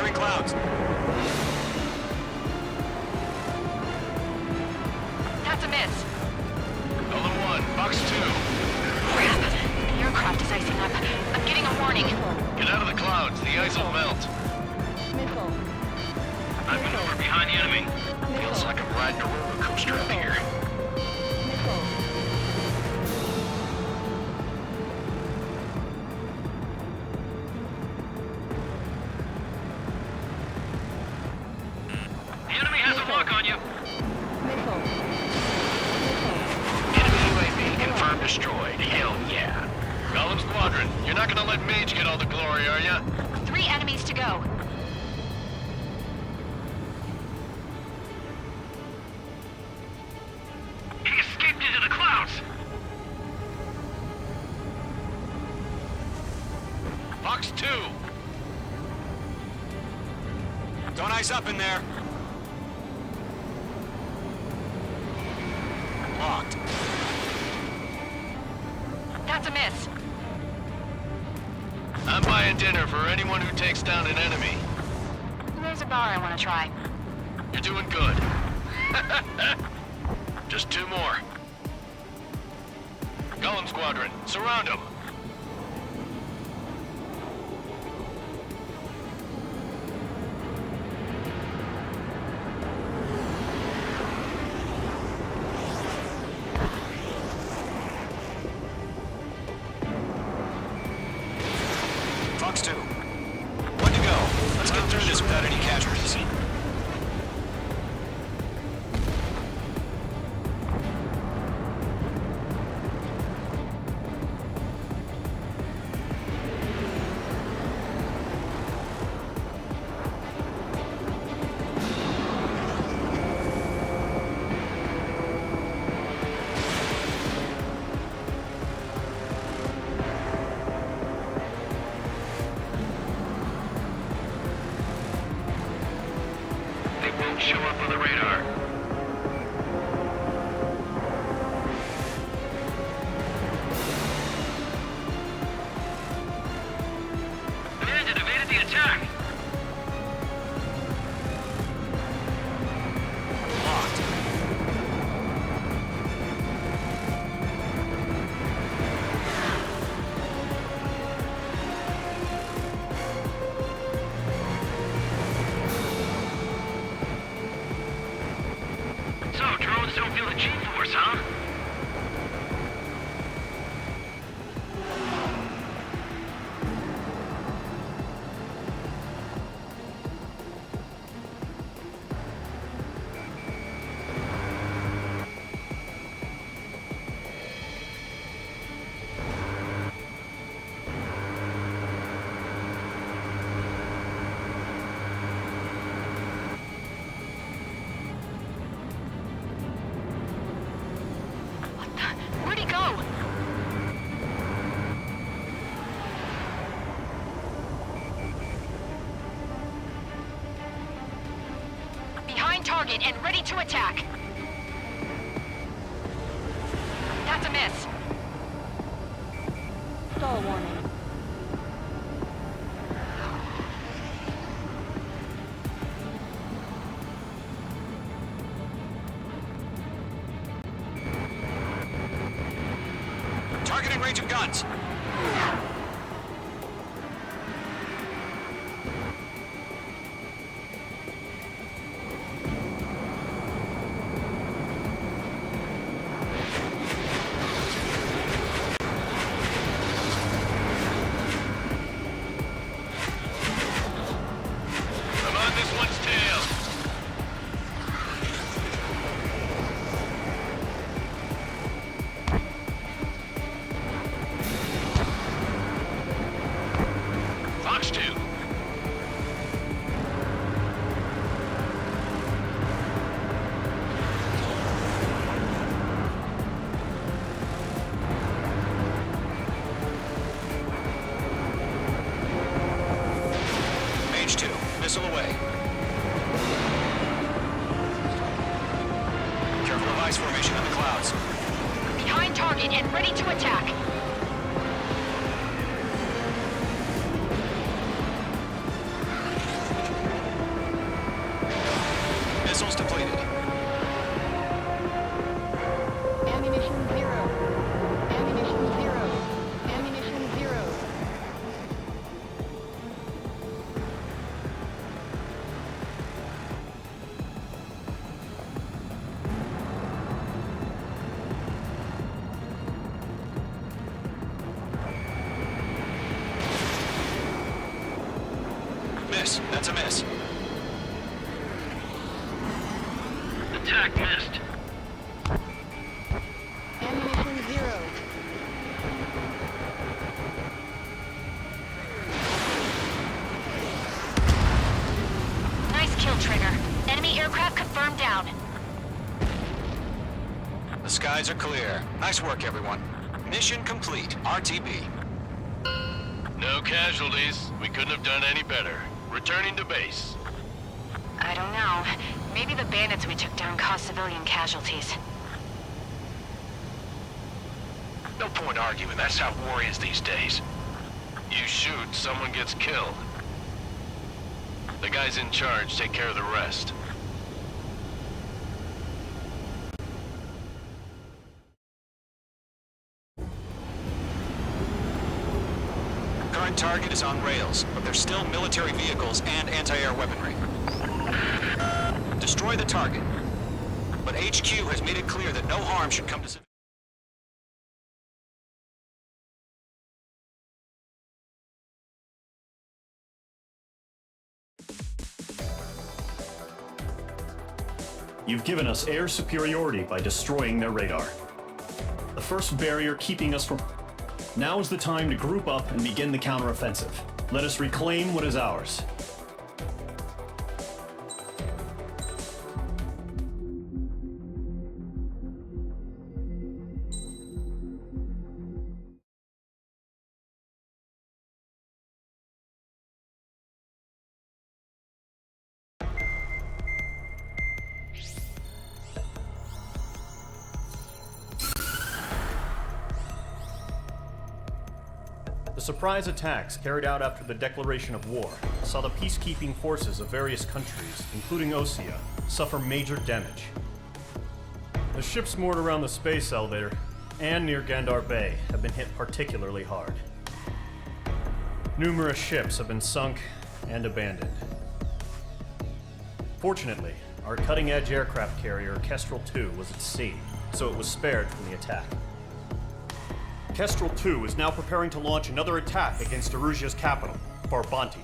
Speaker 7: Clearing clouds.
Speaker 11: That's a miss.
Speaker 9: Golem 1, Fox 2.
Speaker 11: Crap. The aircraft is icing up. I'm getting a warning.
Speaker 9: Get out of the clouds. The ice will melt.
Speaker 14: Missile.
Speaker 9: I've been over behind the enemy. Feels like I'm riding a roller coaster up here.
Speaker 14: Missile.
Speaker 9: The enemy has a lock on you.
Speaker 14: Missile.
Speaker 9: Enemy UAV confirmed destroyed. Hell yeah. Golem Squadron, you're not gonna let Mage get all the glory, are ya?
Speaker 11: 3 enemies to go.
Speaker 9: He escaped into the clouds. Fox 2.
Speaker 7: Don't ice up in there. Locked.
Speaker 11: That's a miss.
Speaker 9: I'm buying dinner for anyone who takes down an enemy.
Speaker 11: There's a bar I want to try.
Speaker 9: You're doing good. Just 2 more. Golem Squadron, surround them.
Speaker 7: Fox 2. One to go. Let's get through this without any casualties.
Speaker 9: They won't show up on the radar. Bandit evaded the attack.
Speaker 7: Locked.
Speaker 9: So, drones don't feel the G-force, huh?
Speaker 11: Where'd he go? Behind target and ready to attack. That's a miss.
Speaker 14: Stall warning.
Speaker 7: Targeting range of guns.
Speaker 9: I'm on this one's tail. Fox 2.
Speaker 7: Mage 2. Missile away. Careful of ice formation in the clouds.
Speaker 11: Behind target and ready to attack.
Speaker 7: Missiles depleted.
Speaker 14: Ammunition 0. Ammunition 0. Ammunition 0.
Speaker 7: Miss. That's a miss.
Speaker 9: Attack missed.
Speaker 14: Ammunition 0.
Speaker 11: Nice kill, Trigger. Enemy aircraft confirmed down.
Speaker 7: The skies are clear. Nice work, everyone. Mission complete. RTB.
Speaker 9: No casualties. We couldn't have done any better. Returning to base.
Speaker 11: I don't know. Maybe the bandits we took down caused civilian casualties.
Speaker 9: No point arguing. That's how war is these days. You shoot, someone gets killed. The guys in charge take care of the rest.
Speaker 7: Current target is on rails, but there's still military vehicles and anti-air weaponry. Destroy the target. But HQ has made it clear that no harm should come to civilians.
Speaker 4: You've given us air superiority by destroying their radar. The first barrier keeping us from... Now is the time to group up and begin the counteroffensive. Let us reclaim what is ours. The surprise attacks carried out after the declaration of war saw the peacekeeping forces of various countries, including Osea, suffer major damage. The ships moored around the space elevator and near Gandar Bay have been hit particularly hard. Numerous ships have been sunk and abandoned. Fortunately, our cutting-edge aircraft carrier Kestrel II was at sea, so it was spared from the attack. Kestrel II is now preparing to launch another attack against Erusia's capital, Farbanti.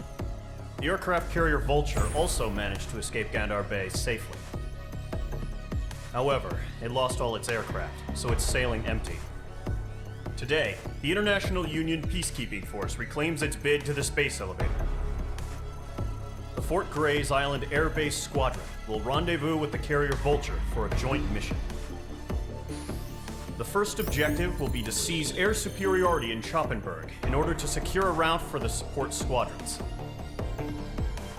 Speaker 4: The aircraft carrier Vulture also managed to escape Gandar Bay safely. However, it lost all its aircraft, so it's sailing empty. Today, the International Union Peacekeeping Force reclaims its bid to the space elevator. The Fort Grays Island Air Base Squadron will rendezvous with the carrier Vulture for a joint mission. The first objective will be to seize air superiority in Schoppenberg in order to secure a route for the support squadrons.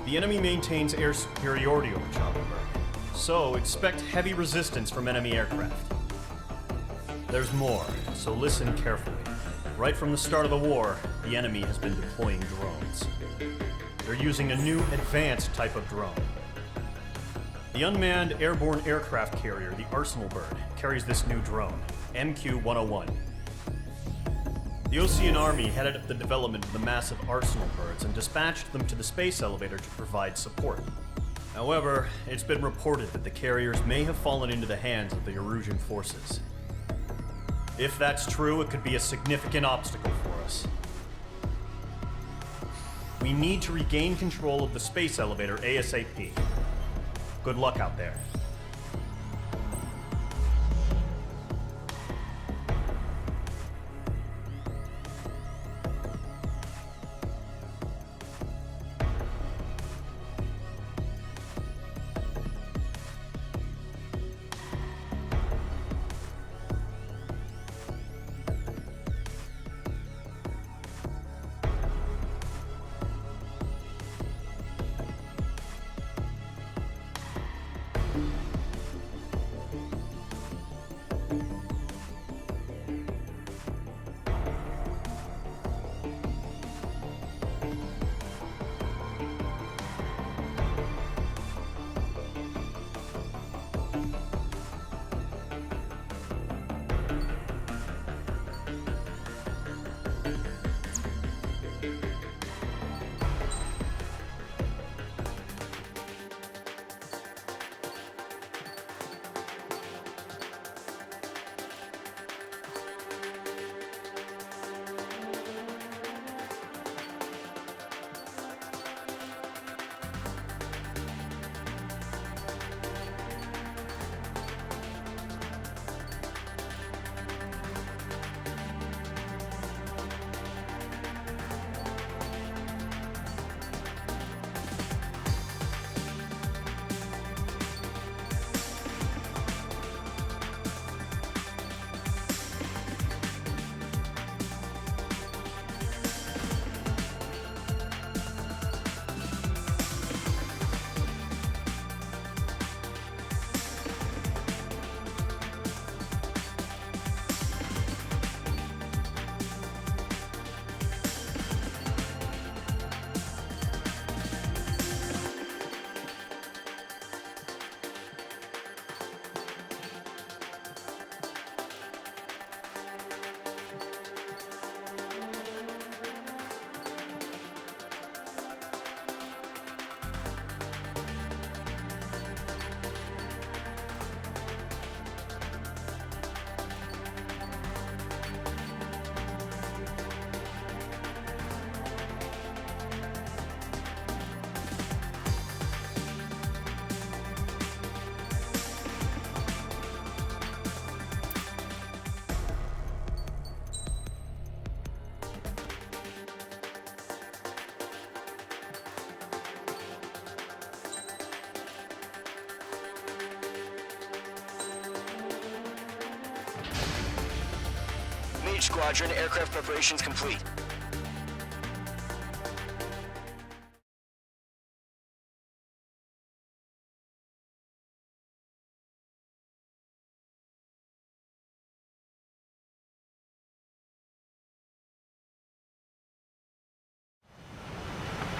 Speaker 4: The enemy maintains air superiority over Schoppenberg, so expect heavy resistance from enemy aircraft. There's more, so listen carefully. Right from the start of the war, the enemy has been deploying drones. They're using a new advanced type of drone. The unmanned airborne aircraft carrier, the Arsenal Bird, carries this new drone, MQ-101. The Osean Army headed up the development of the massive Arsenal Birds and dispatched them to the space elevator to provide support. However, it's been reported that the carriers may have fallen into the hands of the Erusian forces. If that's true, it could be a significant obstacle for us. We need to regain control of the space elevator ASAP. Good luck out there.
Speaker 13: Mage Squadron, aircraft preparations complete.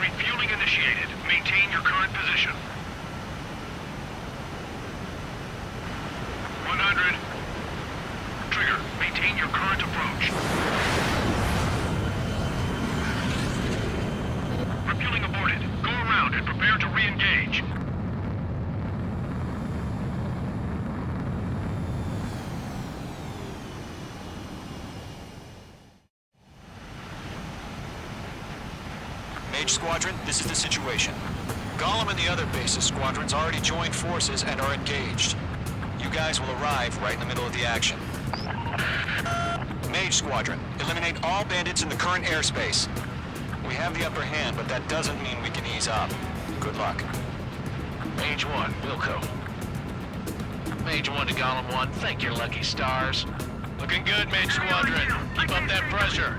Speaker 10: Refueling initiated. Maintain your current position. 100. Trigger, maintain your current approach. Refueling aborted. Go around and prepare to re-engage.
Speaker 7: Mage Squadron, this is the situation. Gollum and the other base's squadrons already joined forces and are engaged. You guys will arrive right in the middle of the action. Mage Squadron, eliminate all bandits in the current airspace. We have the upper hand, but that doesn't mean we can ease up. Good luck.
Speaker 9: Mage 1, Wilco. Mage 1 to Gollum 1, thank your lucky stars. Looking good, Mage Squadron. Keep up that pressure.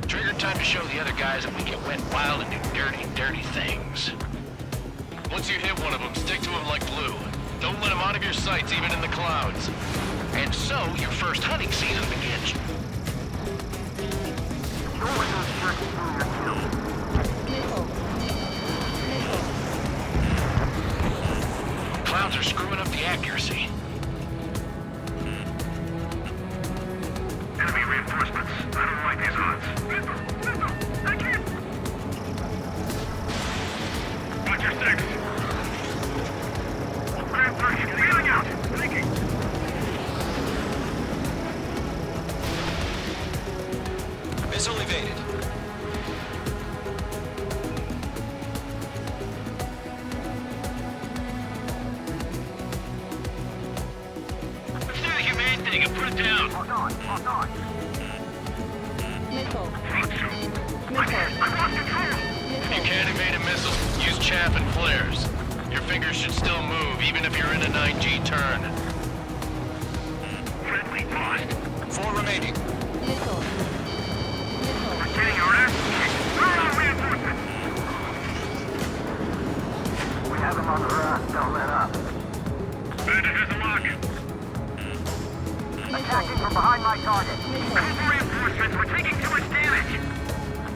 Speaker 9: Trigger, time to show the other guys that we can wet wild and do dirty, dirty things. Once you hit one of them, stick to him like glue. Don't let him out of your sights, even in the clouds. And so, your first hunting season begins. Clouds are screwing up the accuracy.
Speaker 10: Enemy reinforcements. I don't like these odds. Missile! I can't! Watch your six. Grand 3, wheeling out. Thinking.
Speaker 7: Missile evaded.
Speaker 10: Let's do the humane thing and put it down. Hold on.
Speaker 14: Missile.
Speaker 10: I lost control.
Speaker 9: If you can't evade a missile, use chaff and flares. Your fingers should still move, even if you're in a 9G turn.
Speaker 10: Friendly lost.
Speaker 7: 4 remaining.
Speaker 14: Missile.
Speaker 10: We're getting our ass kicked. Where are reinforcements? We have them on the run. Don't let up. Bandit has a lock. Attacking from behind my target. Call for reinforcements. We're taking too much damage.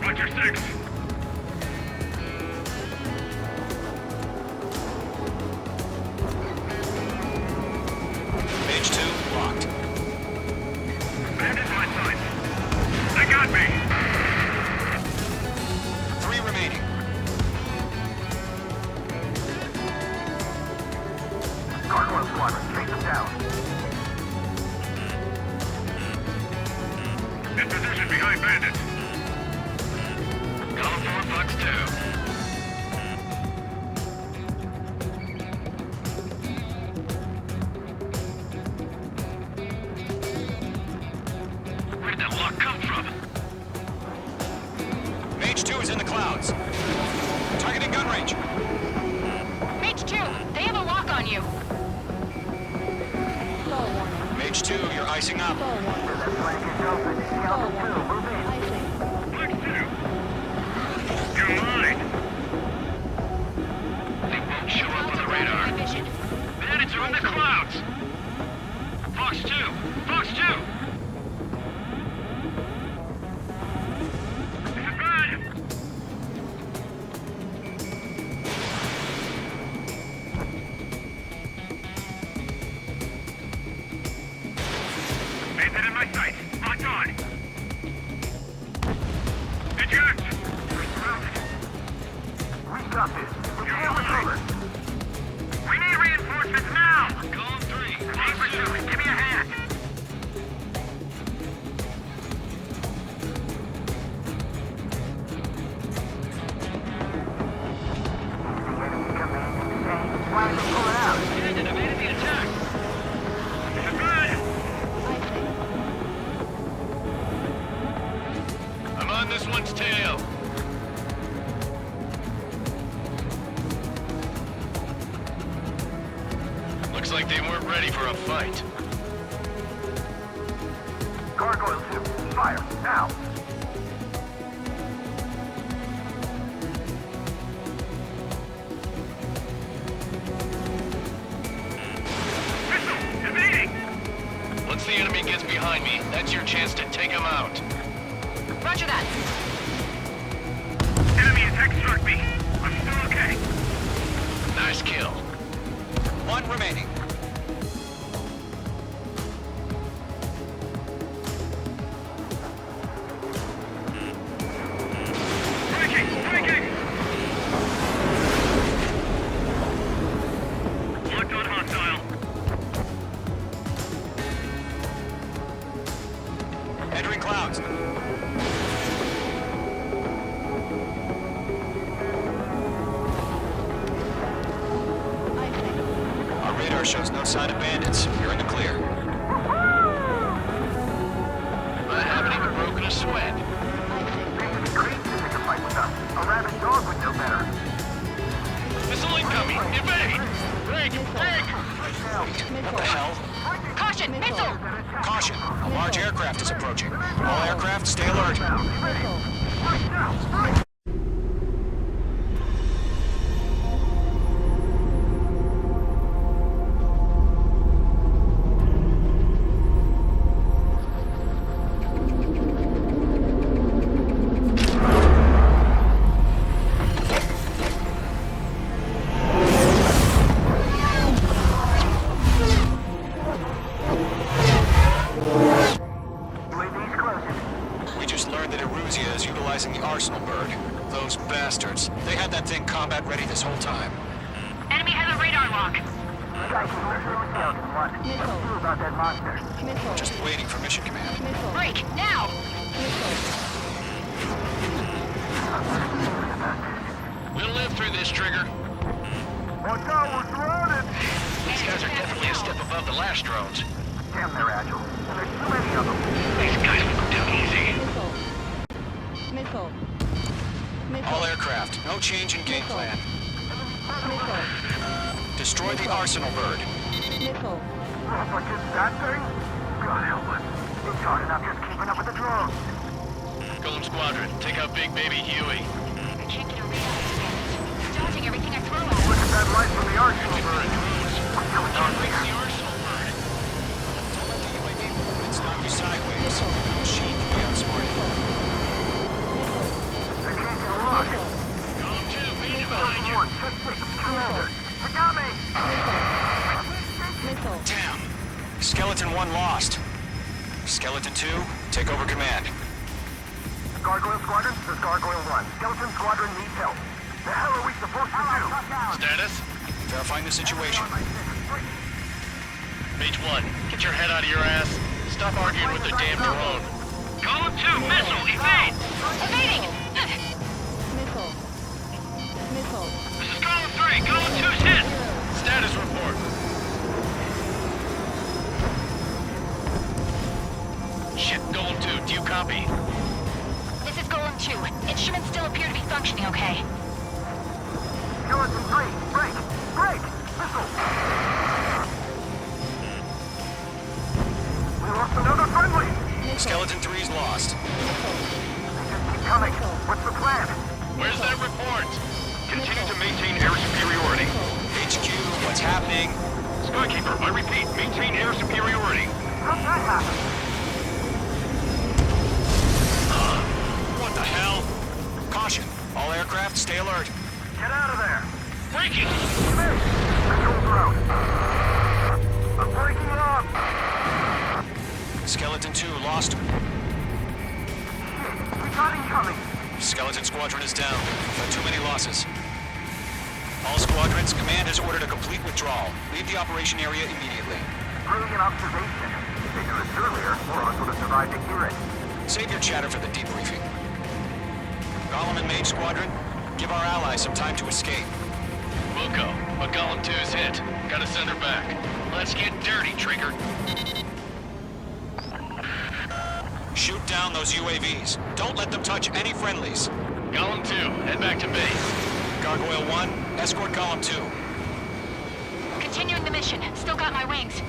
Speaker 10: Roger 6.
Speaker 7: Mage 2, locked.
Speaker 10: Bandit's my side. They got me.
Speaker 7: 3 remaining.
Speaker 10: Gargoyle Squadron, chase them down. In position behind Bandit.
Speaker 9: Gollum 4, Fox 2.
Speaker 10: Where'd that lock come from?
Speaker 7: Mage 2 is in the clouds. Targeting gun range.
Speaker 11: Mage 2, they have a lock on you.
Speaker 14: Stall warning.
Speaker 7: Mage 2, you're icing up.
Speaker 14: Stall warning. Stall warning. Icing.
Speaker 10: Flex 2. You're mine.
Speaker 9: They won't show up on the radar.
Speaker 11: Division.
Speaker 10: Bandits are in the clouds. Fox 2. Fox 2. This is bad. Bandit in my sights. Locked on. Eject. We're surrounded. We got this. We can't recover. We need reinforcements now. Column 3. Aim pursuit. Give me a hand. Bandit evaded the attack. This is good.
Speaker 14: Icing.
Speaker 9: I'm on this one's tail. Looks like they weren't ready for a fight.
Speaker 10: Gargoyle 2. fire, now!
Speaker 9: Once the enemy gets behind me, that's your chance to take him out.
Speaker 11: Roger that.
Speaker 8: Enemy attack struck me. I'm still okay.
Speaker 9: Nice kill.
Speaker 7: One remaining.
Speaker 8: Striking! Locked on hostile.
Speaker 7: Entering clouds. Our radar shows no sign of bandits. You're in the clear.
Speaker 9: I haven't even broken a sweat.
Speaker 10: It'd be great to pick a fight with us. A rabid dog would know better.
Speaker 9: Missile incoming! Evade! Break!
Speaker 7: What the hell?
Speaker 11: Caution! Missile!
Speaker 7: Caution! A large aircraft is approaching. All aircraft, stay alert. We just learned that Eruzia is utilizing the Arsenal bird. Those bastards. They had that thing combat ready this whole time.
Speaker 11: Enemy has a radar lock.
Speaker 14: Missile.
Speaker 7: Just waiting for mission command.
Speaker 14: Missile.
Speaker 11: Break! Now!
Speaker 9: We'll live through this, Trigger.
Speaker 10: Watch out, we're surrounded!
Speaker 9: These guys are definitely a step above the last drones.
Speaker 10: Damn, they're agile. And there's too many of them.
Speaker 9: These guys will go down easy.
Speaker 14: Missile. Missile.
Speaker 7: All aircraft, no change in game plan.
Speaker 14: Missile.
Speaker 7: Destroy the Arsenal bird.
Speaker 14: Missile.
Speaker 10: What is that thing? God help us. It's hard enough just keeping up with the drones.
Speaker 9: Golem Squadron, take out Big Baby Huey.
Speaker 11: I can't get a read on these guys. They're dodging everything I throw at them.
Speaker 10: Look at that light from the Arsenal bird. What's going on
Speaker 9: It's
Speaker 10: here?
Speaker 9: the Arsenal bird.
Speaker 7: Don't let the UAV movements knock you sideways. The machine can be outsmarted.
Speaker 10: They're changing a lot.
Speaker 9: Golem 2, beacon behind you.
Speaker 10: 1, 6, Commander. I got me!
Speaker 14: Missile.
Speaker 7: Damn. Skeleton 1 lost. Skeleton 2, take over command.
Speaker 10: Gargoyle Squadron, this is Gargoyle 1. Skeleton Squadron needs help. The hell are we supposed to do?
Speaker 9: Status?
Speaker 7: Verifying the situation.
Speaker 9: Mage 1, get your head out of your ass. Stop arguing with the damn drone.
Speaker 8: Column 2, missile, evade!
Speaker 11: Evading!
Speaker 14: Missile. Missile.
Speaker 8: This is column 3, column 2's hit!
Speaker 9: Status report. Shit, Golem 2, do you copy?
Speaker 11: This is Golem 2. Instruments still appear to be functioning okay.
Speaker 10: Skeleton 3, break! Break! Missile! We lost another friendly!
Speaker 7: Skeleton 3's lost.
Speaker 10: Keep coming. What's the plan?
Speaker 9: Where's that report?
Speaker 8: Continue to maintain air superiority.
Speaker 7: HQ, what's happening?
Speaker 8: Skykeeper, I repeat, maintain air superiority.
Speaker 10: How'd that happen?
Speaker 7: What the hell? Caution. All aircraft, stay alert.
Speaker 10: Get out of there!
Speaker 8: Breaking!
Speaker 10: Control drone. I'm breaking up!
Speaker 7: Skeleton 2 lost.
Speaker 10: We got incoming!
Speaker 7: Skeleton Squadron is down. We've had too many losses. All squadrons, command has ordered a complete withdrawal. Leave the operation area immediately.
Speaker 10: Brilliant observation. If they knew this earlier, more of us would have survived to hear it.
Speaker 7: Save your chatter for the debriefing. Golem and Mage Squadron, give our allies some time to escape.
Speaker 9: We'll go, but Golem 2's hit. Gotta send her back. Let's get dirty, Trigger.
Speaker 7: Shoot down those UAVs. Don't let them touch any friendlies.
Speaker 9: Golem 2, head back to base.
Speaker 7: Gargoyle 1, escort Golem 2.
Speaker 11: Continuing the mission. Still got my wings.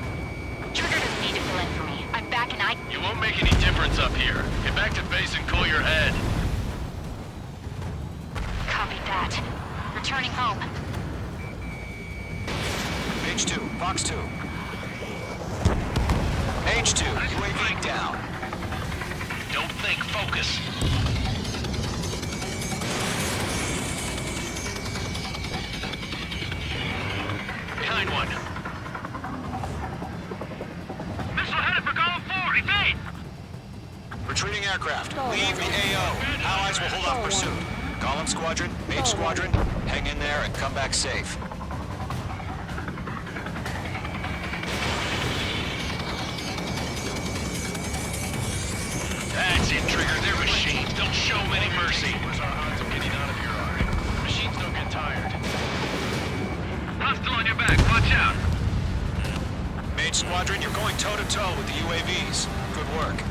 Speaker 11: Trigger doesn't need to fill in for me. I'm backing up.
Speaker 9: You won't make any difference up here. Get back to base and cool your head.
Speaker 11: Copy that. Returning home.
Speaker 7: H2, Fox 2. H2, UAV down.
Speaker 9: Don't think, focus. Behind one.
Speaker 8: Missile headed for column 4. Evade!
Speaker 7: Retreating aircraft. Leave the AO. Allies will hold off pursuit. Column Squadron, Mage Squadron, hang in there and come back safe.
Speaker 9: That's it, Trigger. They're machines. Don't show them any mercy. Where's our odds of getting out of here, Ari? Machines don't get tired.
Speaker 8: Hostile on your back. Watch out.
Speaker 7: Mage Squadron, you're going toe-to-toe with the UAVs. Good work.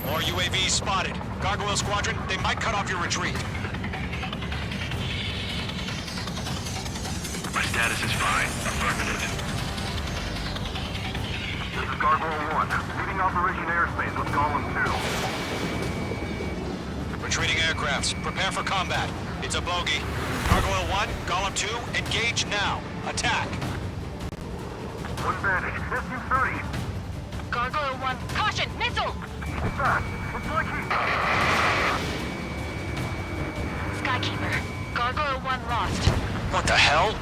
Speaker 7: More UAVs spotted. Gargoyle Squadron, they might cut off your retreat.
Speaker 10: My status is fine. Affirmative. This is Gargoyle 1. Leaving Operation Airspace with Column 2.
Speaker 7: Retreating aircrafts, prepare for combat. It's a bogey. Gargoyle 1, Golem 2, engage now. Attack.
Speaker 10: One Vantage. SU-30.
Speaker 11: Gargoyle 1, caution! Missile!
Speaker 10: Fast. It's like he's...
Speaker 11: Skykeeper. Gargoyle 1 lost.
Speaker 7: What the hell?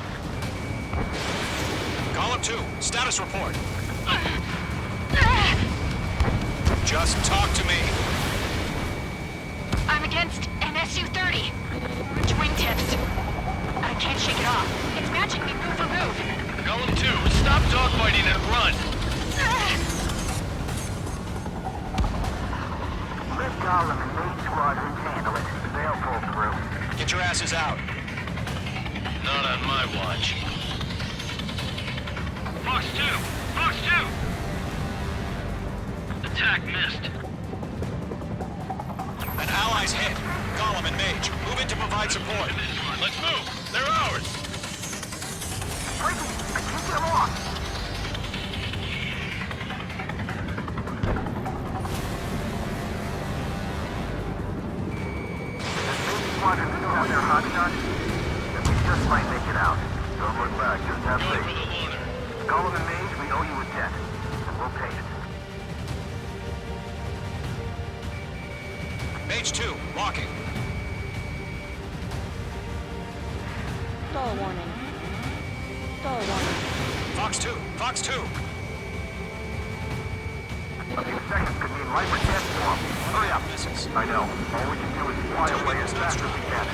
Speaker 7: Golem 2, status report. Just talk to me.
Speaker 11: I'm against an Su-30. Orange wingtips. I can't shake it off. It's matching me move for move.
Speaker 9: Golem 2, stop dogfighting and run.
Speaker 10: Let Golem and Mage Squadrons handle it. They'll pull through.
Speaker 7: Get your asses out.
Speaker 9: Not on my watch.
Speaker 8: Fox 2. Fox 2. Attack missed.
Speaker 7: An ally's hit. Golem and Mage, move in to provide support.
Speaker 9: Let's move. They're ours.
Speaker 10: I can't get them off. Squadron still have their hot shot? Then we just might make it out. Don't look back, just have faith. Golem and Mage, we owe you a debt, and we'll pay it.
Speaker 7: Mage 2, locking.
Speaker 14: Stall warning. Stall warning.
Speaker 7: Fox 2, Fox 2.
Speaker 10: A few seconds could mean life or death for them. Hurry up. I know. All we can do is fly away as fast as we can.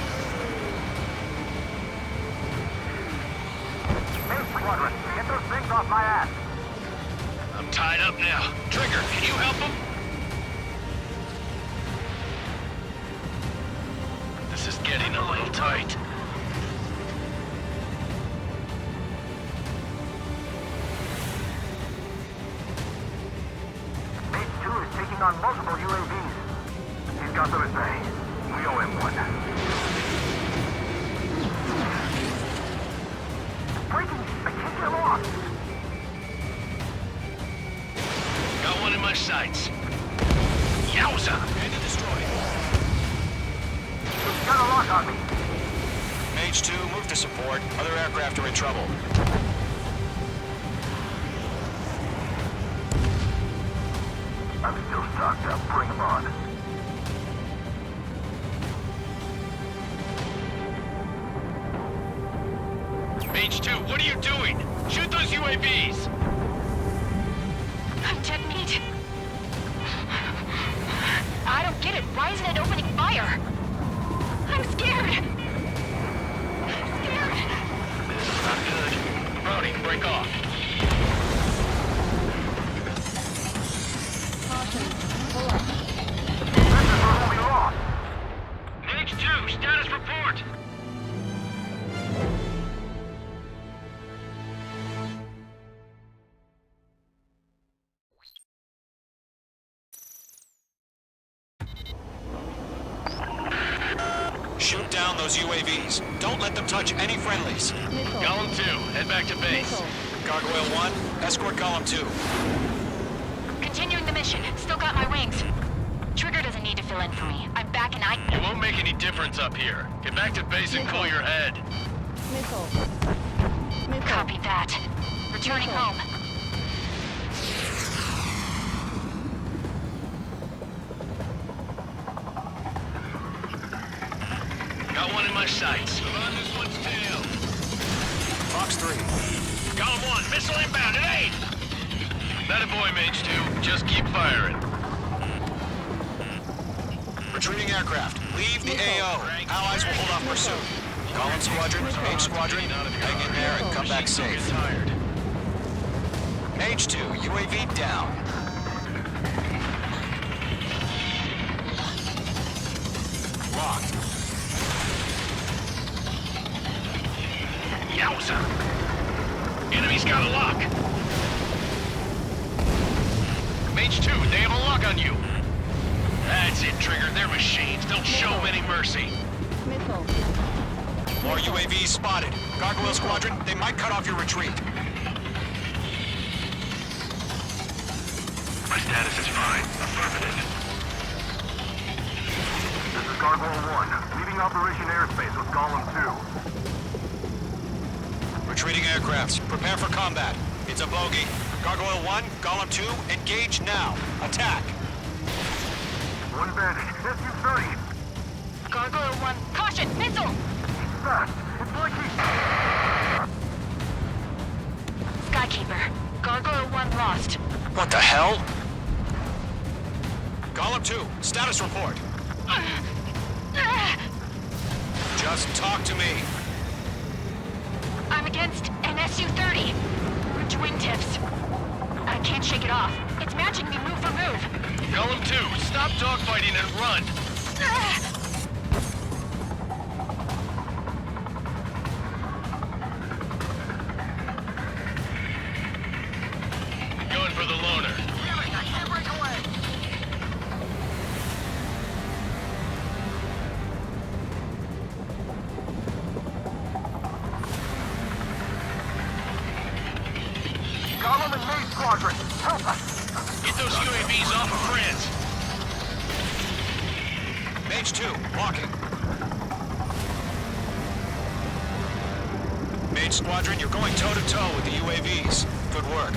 Speaker 10: Mage Squadron, get those things off my ass.
Speaker 9: I'm tied up now. Trigger, can you help them? This is getting a little tight.
Speaker 10: Mage 2 is taking on multiple UAVs. He's got them at bay. We owe him one. Breaking! I can't get him off!
Speaker 9: Got one in my sights. Yowza!
Speaker 7: Enemy destroyed.
Speaker 10: He's got a lock on me.
Speaker 7: Mage 2, move to support. Other aircraft are in trouble.
Speaker 10: I'm still stocked up. Bring him on.
Speaker 9: Mage 2, what are you doing? Shoot those UAVs!
Speaker 11: I'm dead meat. I don't get it. Why isn't it opening fire? I'm scared. I'm scared.
Speaker 9: This is not good. Brody, break off.
Speaker 14: Caution. Pull up.
Speaker 10: This is where we lost.
Speaker 8: Mage 2, status report.
Speaker 7: Shoot down those UAVs. Don't let them touch any friendlies.
Speaker 14: Missile.
Speaker 9: Golem 2, head back to base.
Speaker 14: Missile.
Speaker 7: Gargoyle 1, escort Golem 2.
Speaker 11: the mission. Still got my wings. Trigger doesn't need to fill in for me. I'm back and
Speaker 9: It won't make any difference up here. Get back to base and cool your head.
Speaker 14: Missile. Missile.
Speaker 11: Copy that. Returning home.
Speaker 9: Got one in my sights. On this one's tail.
Speaker 7: Fox 3.
Speaker 9: Column 1, missile inbound at 8! That a boy, Mage 2. Just keep firing.
Speaker 7: Retreating aircraft. Leave the AO. Allies will hold off pursuit. Column Squadron, Mage Squadron, hang in there and come back safe. Mage 2, UAV down. Locked.
Speaker 9: Yowza! Enemy's got a lock! Mage 2, they have a lock on you! That's it, Trigger. They're machines. Don't show them any mercy.
Speaker 14: Missile.
Speaker 7: More UAVs spotted. Gargoyle Squadron, they might cut off your retreat.
Speaker 10: My status is fine. Affirmative. This is Gargoyle 1, leaving Operation Airspace with Column 2.
Speaker 7: Retreating aircrafts, prepare for combat. It's a bogey. Gargoyle 1, Column 2, engage now. Attack.
Speaker 10: One bandit. SU-30.
Speaker 11: Gargoyle 1, caution! Missile!
Speaker 10: Fast. It's like
Speaker 11: Skykeeper. Gargoyle 1 lost.
Speaker 7: What the hell? Column 2, status report. Just talk to me.
Speaker 11: I'm against an SU-30. With wingtips. I can't shake it off. It's matching me move for move.
Speaker 9: Column 2, stop dogfighting and run! Going for the loner.
Speaker 10: Damn it, I can't break away. Column and Mage Squadron, help us!
Speaker 9: Get those UAVs off of France!
Speaker 7: Mage 2, walking. Mage Squadron, you're going toe-to-toe with the UAVs. Good work.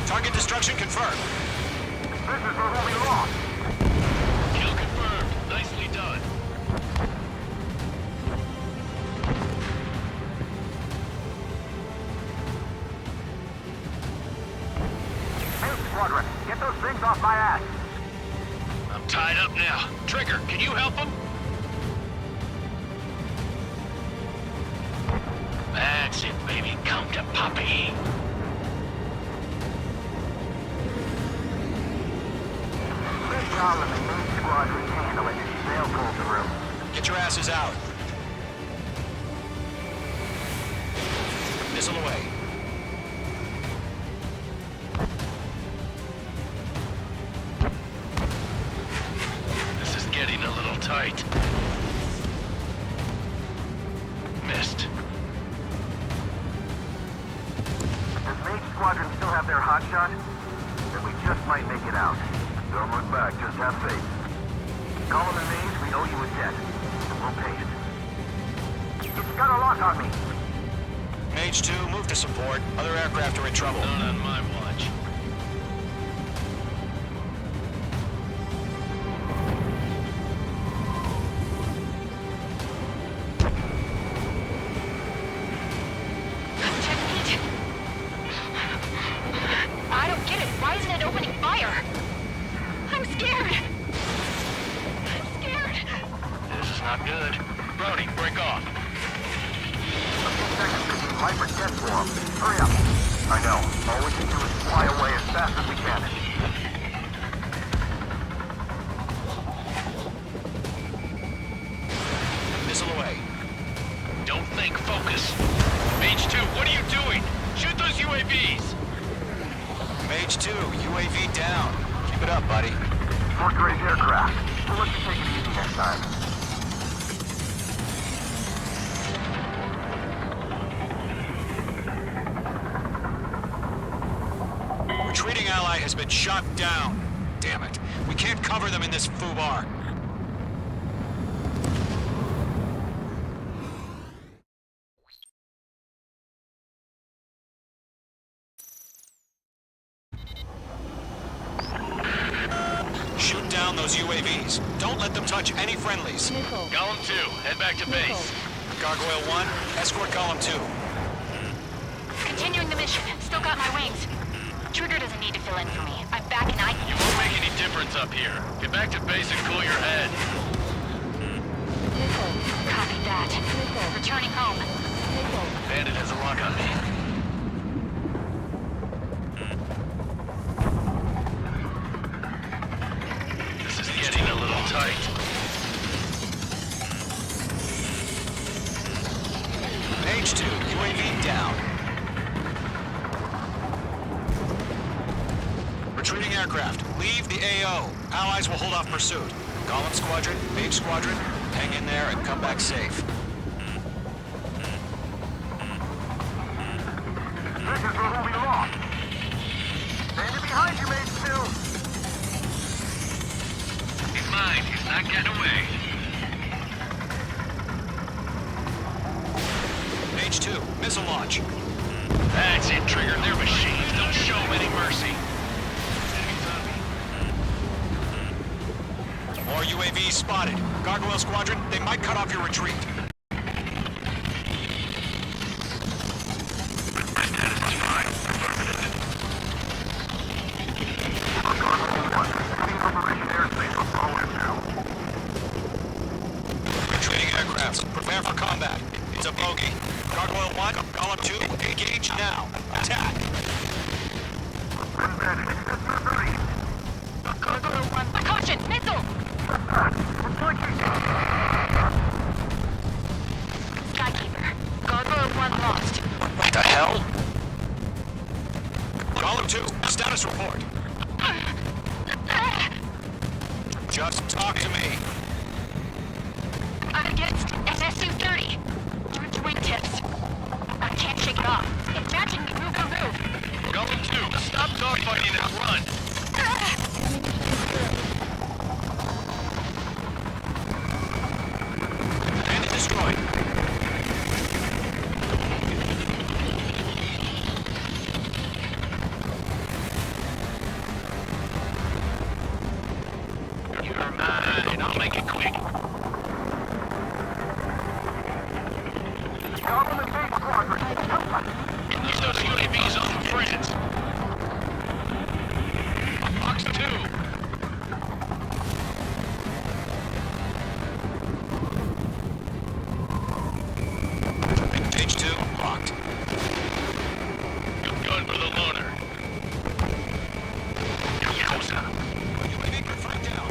Speaker 7: Target destruction confirmed.
Speaker 10: This is where we lost.
Speaker 9: Kill confirmed. Nicely done.
Speaker 10: Mage Squadron, get those things off my ass.
Speaker 9: I'm tied up now. Trigger, can you help him? That's it, baby. Come to Poppy.
Speaker 10: Column and Mage Squadron handle it. They'll pull through.
Speaker 7: Get your asses out. Missile away.
Speaker 9: This is getting a little tight. Missed.
Speaker 10: Does Mage Squadron still have their hotshot? Then we just might make it out. Don't look back, just have faith. Column and Mage, we owe you a debt. We'll pay it. It's got a lock on me.
Speaker 7: Mage 2, move to support. Other aircraft are in trouble.
Speaker 9: Not on my watch.
Speaker 11: I don't get it. Why isn't it opening fire? I'm scared. I'm scared.
Speaker 9: This is not good. Brody, break off.
Speaker 10: A few seconds to be hyper death form. Hurry up. I know. All we can do is fly away as fast as we can.
Speaker 7: Missile away.
Speaker 9: Don't think, focus. Mage 2, what are you doing? Shoot those UAVs!
Speaker 7: Mage 2, UAV down. Keep it up, buddy.
Speaker 10: Fort Gray's aircraft. We'll let you take it easy next time.
Speaker 7: ally has been shot down. Damn it. We can't cover them in this foobar. Shoot down those UAVs. Don't let them touch any friendlies.
Speaker 9: Column 2, head back to base.
Speaker 7: Gargoyle 1, escort Column 2.
Speaker 11: Continuing the mission. Still got my wings. Trigger doesn't need to fill in for me. I'm back and I...
Speaker 9: You won't make any difference up here. Get back to base and cool your head.
Speaker 11: Copy that. Returning home.
Speaker 9: Bandit has a lock on me. This is getting a little tight.
Speaker 7: Page 2, UAV down. Retreating aircraft, leave the AO. Allies will hold off pursuit. Column Squadron, Page Squadron, hang in there and come back safe.
Speaker 8: This is where we lost. Standing behind you, Mage 2.
Speaker 9: He's mine. He's not getting away.
Speaker 7: Page 2, missile launch.
Speaker 9: That's it, Trigger. They're machines. Don't show them any mercy.
Speaker 7: More UAVs spotted. Gargoyle Squadron, they might cut off your retreat. Retreating aircrafts, prepare for combat. It's a bogey. Gargoyle 1, Column 2, engage now. Attack!
Speaker 11: Gargoyle 1. Caution! Missile! Skykeeper. Gargoyle 1 lost.
Speaker 7: What the hell? Column 2, status report. Just talk to me.
Speaker 11: I'm against NSU-30. Wingtips. I can't shake it off. It's matching me move for move.
Speaker 9: Column 2, stop dogfighting and run.
Speaker 7: Bandit destroyed.
Speaker 9: You're mine. I'll make it quick. Use those UAVs on the friends. Fox 2.
Speaker 7: Page 2, locked.
Speaker 9: I'm going for the loner. Yowza.
Speaker 7: UAV confirmed down.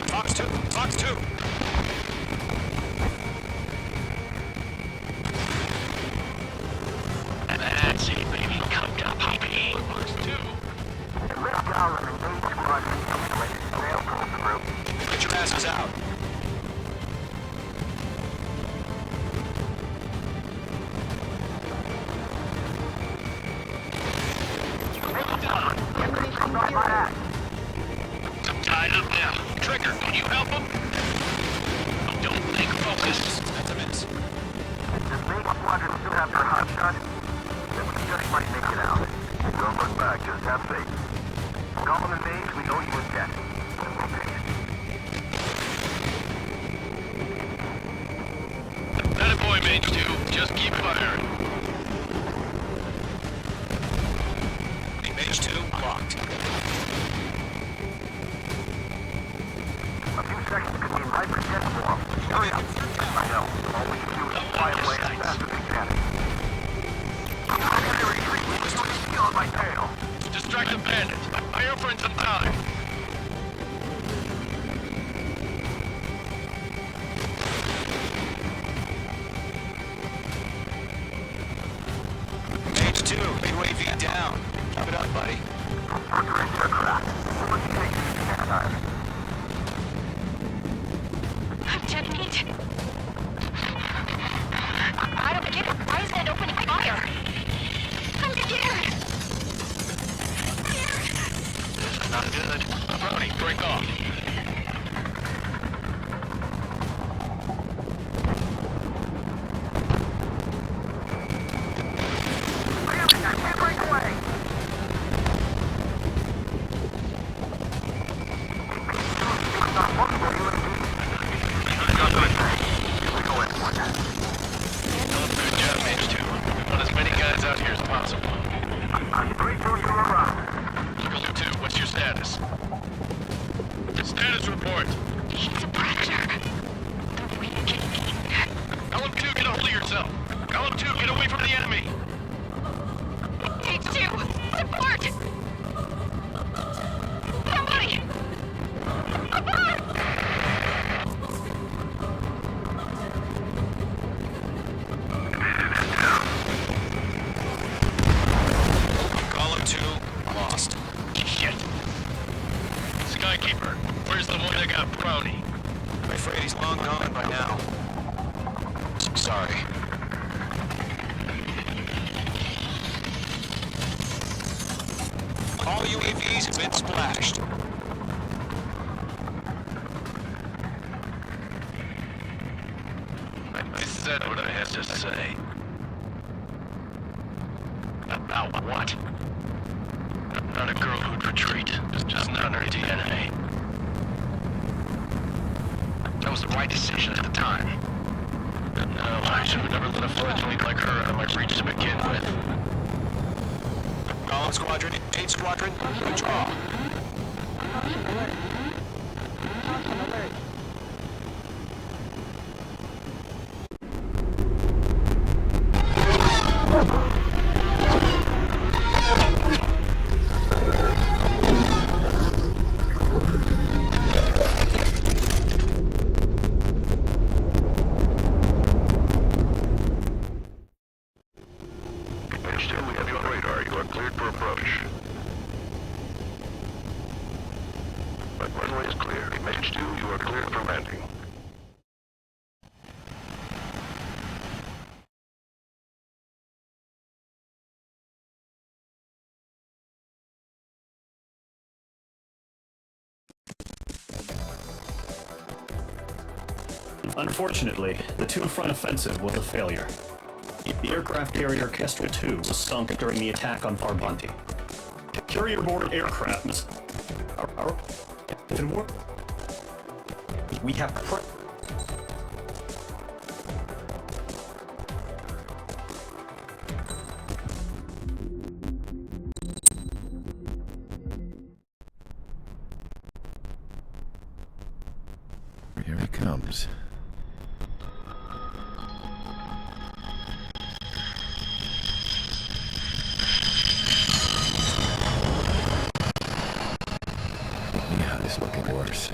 Speaker 7: Fox 2, Fox 2.
Speaker 9: That's it, baby. Come to Poppy. Fox 2.
Speaker 7: Get your asses out.
Speaker 9: I'm tied up now. Trigger, can you help him? Oh, don't think focus.
Speaker 7: That's a miss.
Speaker 8: Does Mage Squadron still have their hot shot? Then we just might make it out. Don't look back, just have faith. Column and Mage, we owe you a debt. And we'll pay it.
Speaker 9: That a boy, Mage 2. Just keep firing.
Speaker 7: Page 2, locked.
Speaker 8: A few seconds could mean life or death for them. Hurry up. I know. All we can do is fly away as fast as we can. I'm in the retreat. We just steal on my tail.
Speaker 9: Distract the bandits. I offer in some time.
Speaker 7: Page 2, UAV down. Keep it up, buddy.
Speaker 8: Under aircraft. We'll let you take it next time.
Speaker 11: I'm dead meat. I don't get it. Why isn't it opening fire? I'm scared.
Speaker 9: good. Brody, break off.
Speaker 7: All UAVs have been splashed.
Speaker 9: I said what I had to say. About what? Not a girl who'd retreat. Just not her DNA. That was the right decision at the time. No, I should have never let a fledgling like her out of my reach to begin with.
Speaker 7: Collins Squadron, 8 Squadron, withdraw.
Speaker 4: Unfortunately, the two-front offensive was a failure. The aircraft carrier Kestra 2 was sunk during the attack on Farbanti. Carrier-borne aircraft if it were, we have
Speaker 2: Here he comes. Yeah, it's looking worse.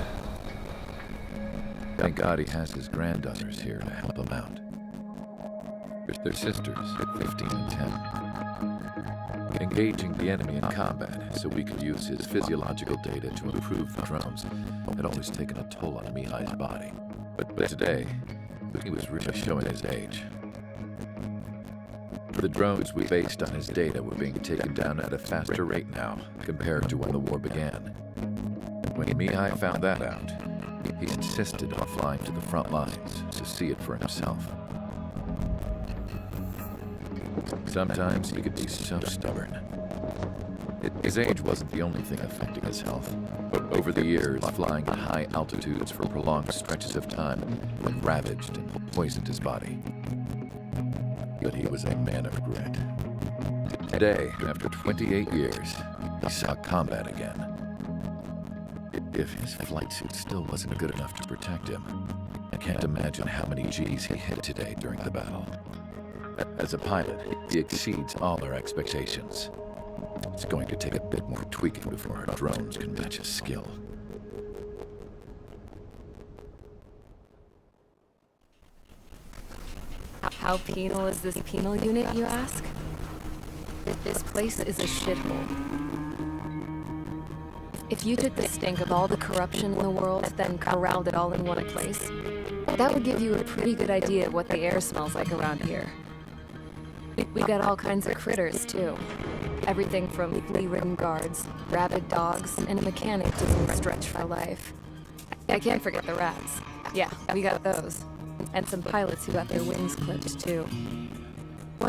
Speaker 2: Thank God he has his granddaughters here to help him out. They're sisters at 15 and 10. Engaging the enemy in combat so we could use his physiological data to improve the drones had always taken a toll on Mihai's body. But today, he was really showing his age. The drones we based on his data were being taken down at a faster rate now compared to when the war began. When Mihai found that out, he insisted on flying to the front lines to see it for himself. Sometimes he could be so stubborn. His age wasn't the only thing affecting his health, but over the years, flying at high altitudes for prolonged stretches of time had ravaged and poisoned his body. But he was a man of regret. Today, after 28 years, he saw combat again. If his flight suit still wasn't good enough to protect him, I can't imagine how many G's he hit today during the battle. As a pilot, he exceeds all our expectations. It's going to take a bit more tweaking before our drones can match his skill.
Speaker 1: How penal is this penal unit, you ask? This place is a shithole. If you took the stink of all the corruption in the world, then corralled it all in one place, that would give you a pretty good idea of what the air smells like around here. We got all kinds of critters, too. Everything from flea-ridden guards, rabid dogs, and a mechanic doesn't stretch for life. I can't forget the rats. Yeah, we got those. And some pilots who got their wings clipped, too.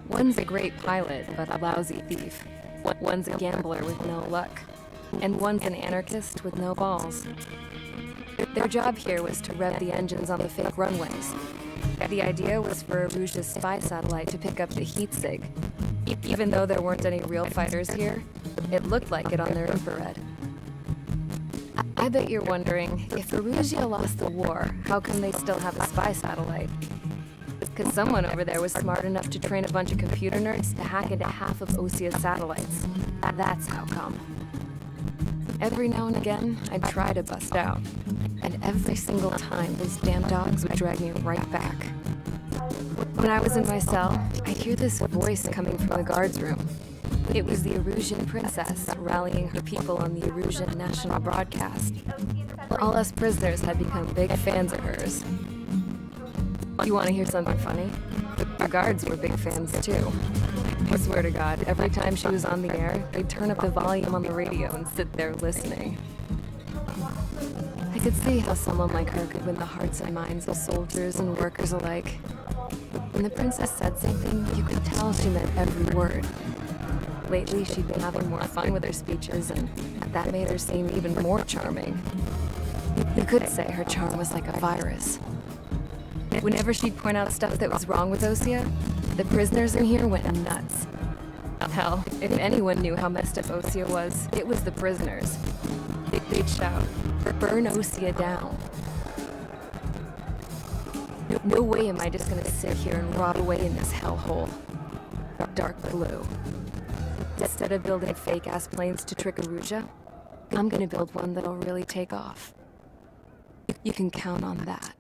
Speaker 1: One's a great pilot, but a lousy thief. One's a gambler with no luck. And one's an anarchist with no balls. Their job here was to rev the engines on the fake runways. The idea was for Erusia's spy satellite to pick up the heat sig. Even though there weren't any real fighters here, it looked like it on their infrared. I bet you're wondering, if Erusia lost the war, how come they still have a spy satellite? Because someone over there was smart enough to train a bunch of computer nerds to hack into half of Osia's satellites. That's how come. Every now and again, I'd try to bust out. And every single time, those damn dogs would drag me right back. When I was in my cell, I'd hear this voice coming from the guards room. It was the Erusian princess rallying her people on the Erusian national broadcast. All us prisoners had become big fans of hers. You want to hear something funny? Our guards were big fans too. I swear to God, every time she was on the air, they'd turn up the volume on the radio and sit there listening. I could see how someone like her could win the hearts and minds of soldiers and workers alike. When the princess said something, you could tell she meant every word. Lately, she'd been having more fun with her speeches, and that made her seem even more charming. You could say her charm was like a virus. Whenever she'd point out stuff that was wrong with Osia, the prisoners in here went nuts. Hell, if anyone knew how messed up Osia was, it was the prisoners. They'd shout, "Burn Osia down." No way am I just gonna sit here and rot away in this hellhole. Dark blue. Instead of building fake-ass planes to trick Erusia, I'm gonna build one that'll really take off. You can count on that.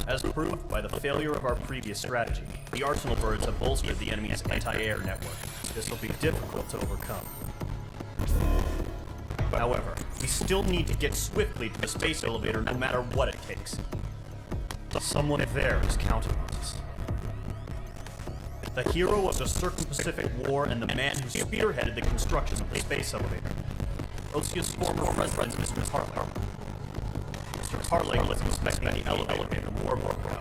Speaker 4: As proved by the failure of our previous strategy, the Arsenal birds have bolstered the enemy's anti-air network. This will be difficult to overcome. However, we still need to get swiftly to the space elevator no matter what it takes. Someone there is counting on us. The hero of the Circum-Pacific War and the man who spearheaded the construction of the space elevator. Osia's former president, Mr. Harley. Mr. Harley was inspecting the elevator war broke out.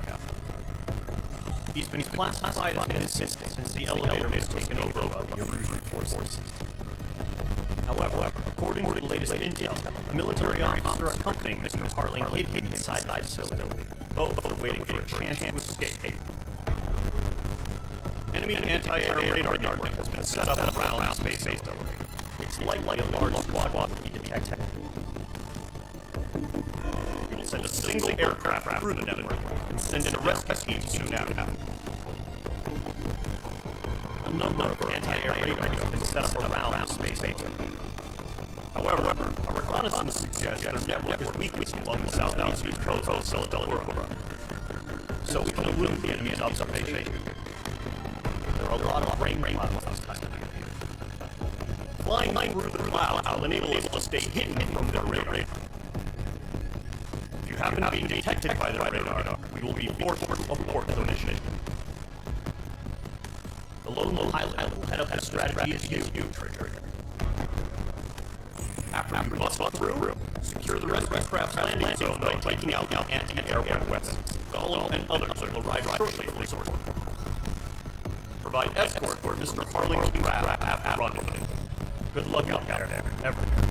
Speaker 4: He's been classified as an assistant since the elevator was taken over by the Erusian forces. However, according to the latest intel, a military officer accompanying Mr. Harley hid him inside the facility. Both are waiting for a chance to escape. Enemy anti-air radar network has been set up around the space elevator. It's likely a large squad will be detected. We will send a single aircraft through the network and send in a rescue team soon after. A number of anti-air radars have been set up around the space elevator. However, our reconnaissance suggests that our network is weakest along the southeast coast of Philadelphia. So we can elude the enemy's observation. There are a lot of rain clouds this time of year. Flying through the clouds will enable us to stay hidden from their radar. If you happen to be detected by their radar, we will be forced to abort the mission. The lone pilot will head up the strategy as you, Trigger. After you bust through, secure the rest of the craft's landing zone by taking out anti-air weapons. Gollum and others will arrive shortly for support. Provide escort for Mr. Harling's craft at rendezvous. Good luck out there, everywhere.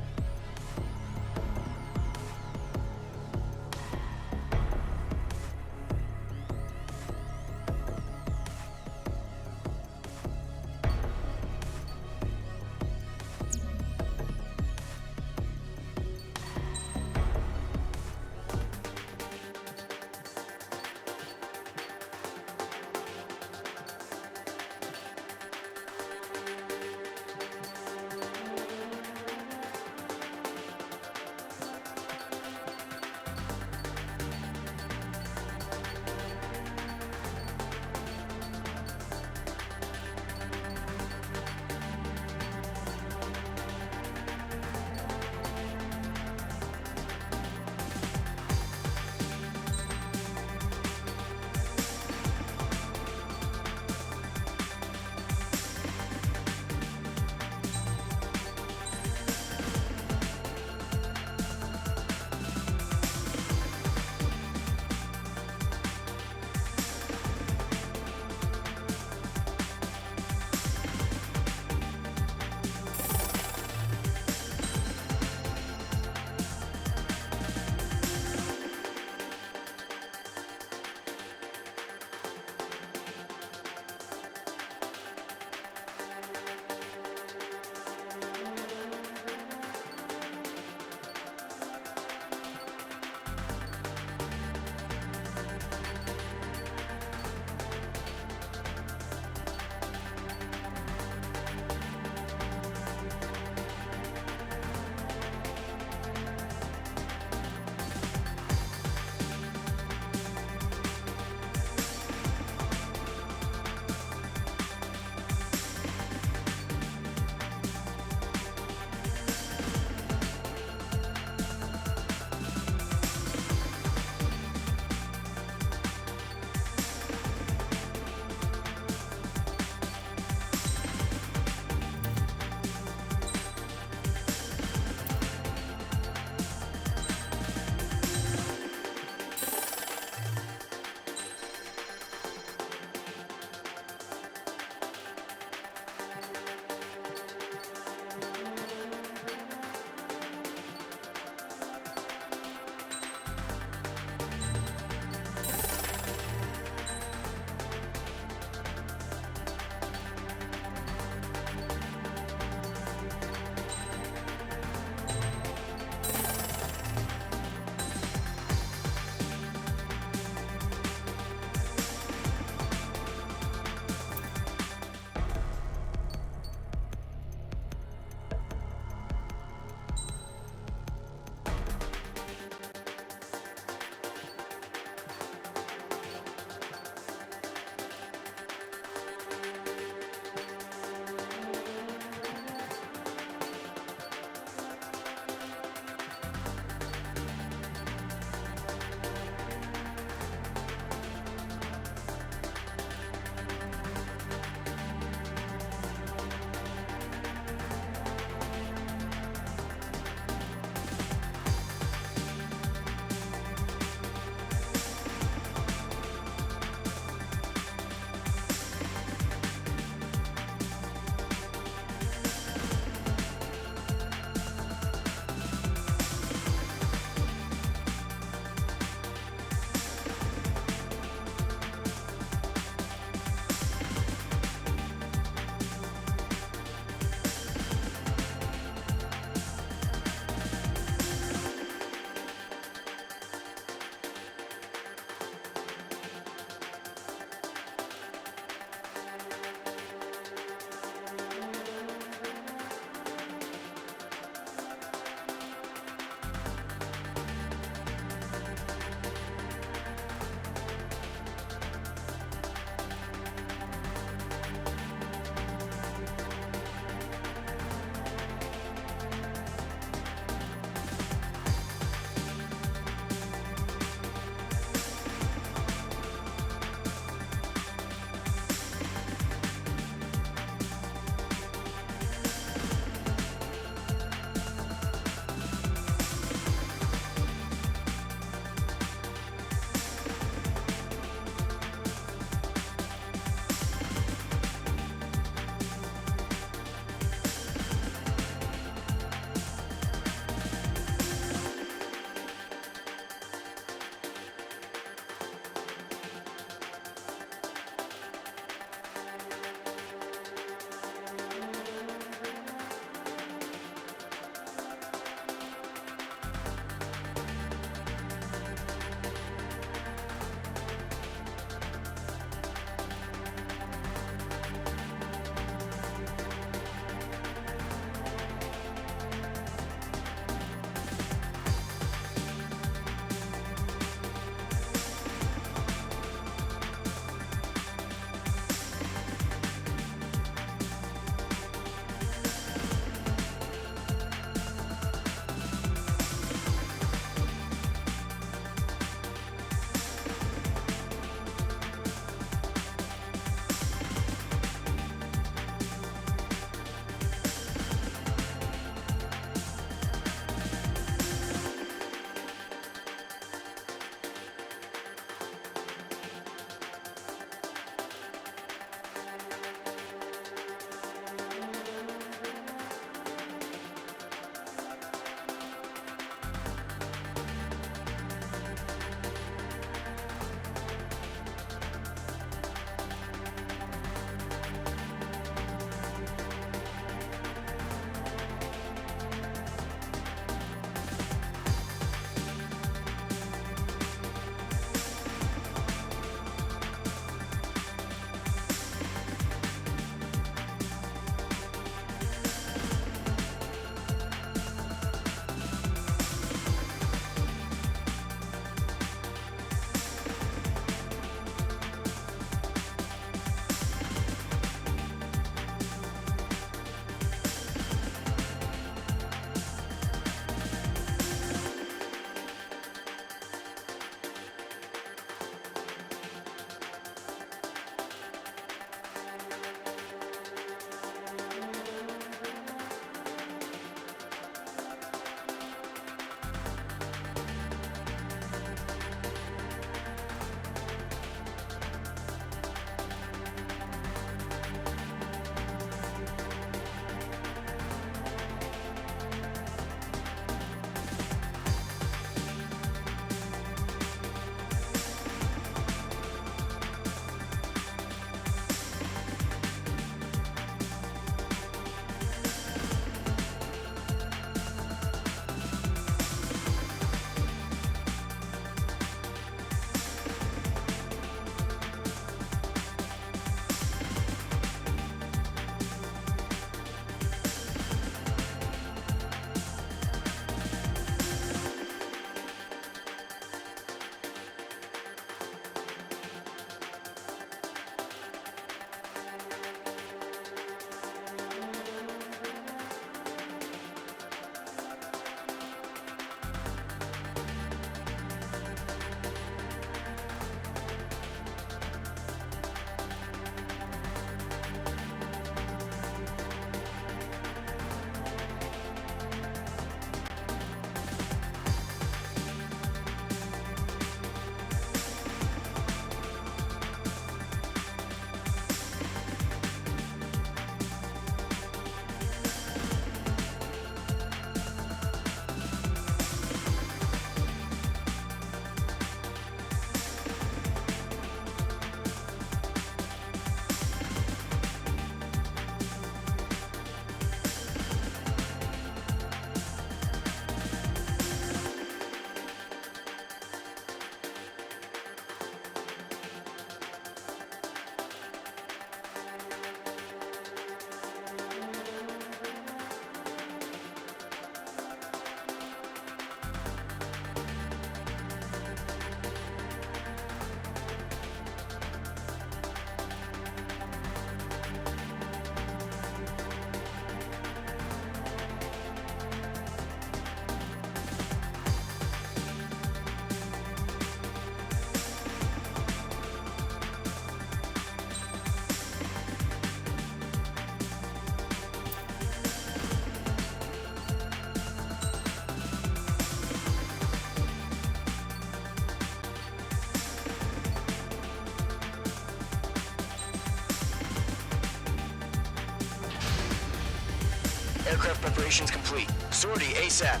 Speaker 13: Aircraft preparations complete. Sortie ASAP.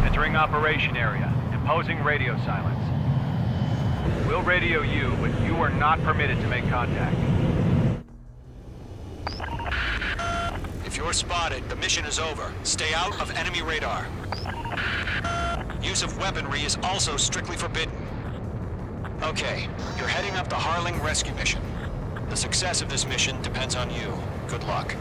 Speaker 15: Entering operation area. Imposing radio silence. We'll radio you, but you are not permitted to make contact.
Speaker 7: If you're spotted, the mission is over. Stay out of enemy radar. Use of weaponry is also strictly forbidden. Okay, you're heading up the Harling rescue mission. The success of this mission depends on you. Good luck.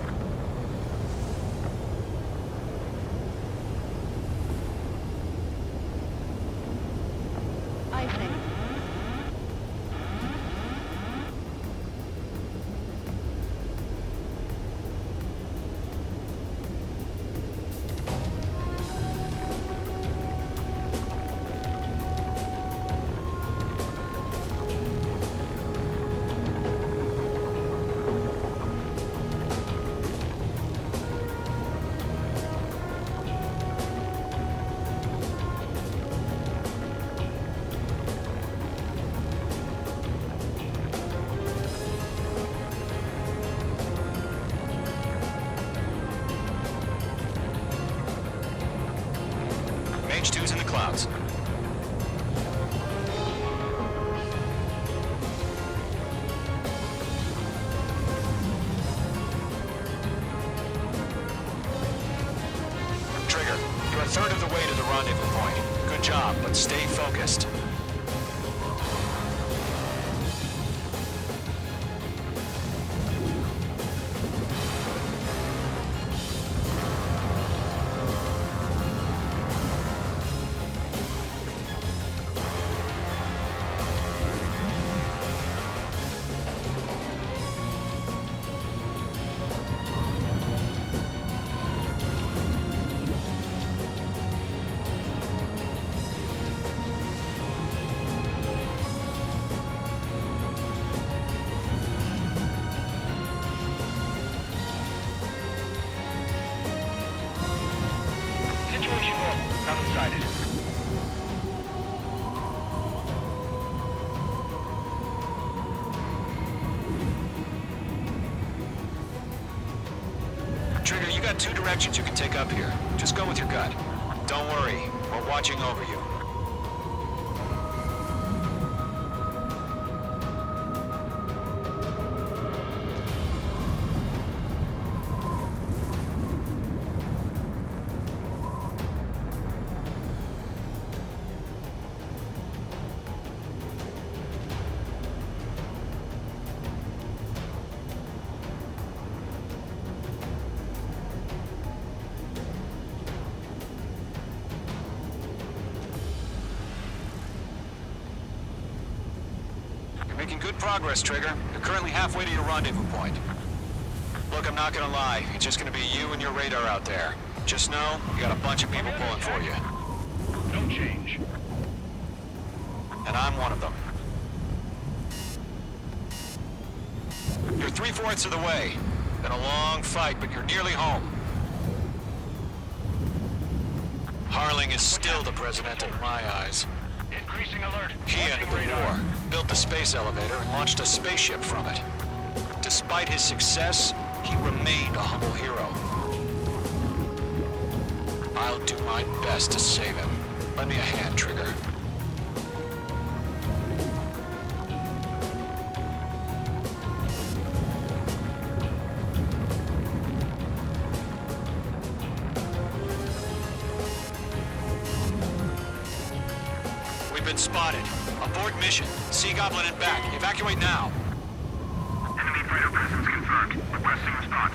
Speaker 14: I think.
Speaker 7: Mage 2's in the clouds. Trigger, you're a third of the way to the rendezvous point. Good job, but stay focused.
Speaker 15: Situation normal. Nothing sighted.
Speaker 7: Trigger, you got two directions you can take up here. Just go with your gut. Don't worry, we're watching over you. Making good progress, Trigger. You're currently halfway to your rendezvous point. Look, I'm not gonna lie. It's just gonna be you and your radar out there. Just know, you got a bunch of people pulling for you.
Speaker 15: No change.
Speaker 7: And I'm one of them. You're 3/4 of the way. Been a long fight, but you're nearly home. Harling is still the president in my eyes.
Speaker 15: Increasing alert.
Speaker 7: He ended the war, built the space elevator, and launched a spaceship from it. Despite his success, he remained a humble hero. I'll do my best to save him. Lend me a hand, Trigger. We've been spotted. Abort mission. Sea Goblin and back. Evacuate now.
Speaker 8: Enemy fighter presence confirmed. Requesting response.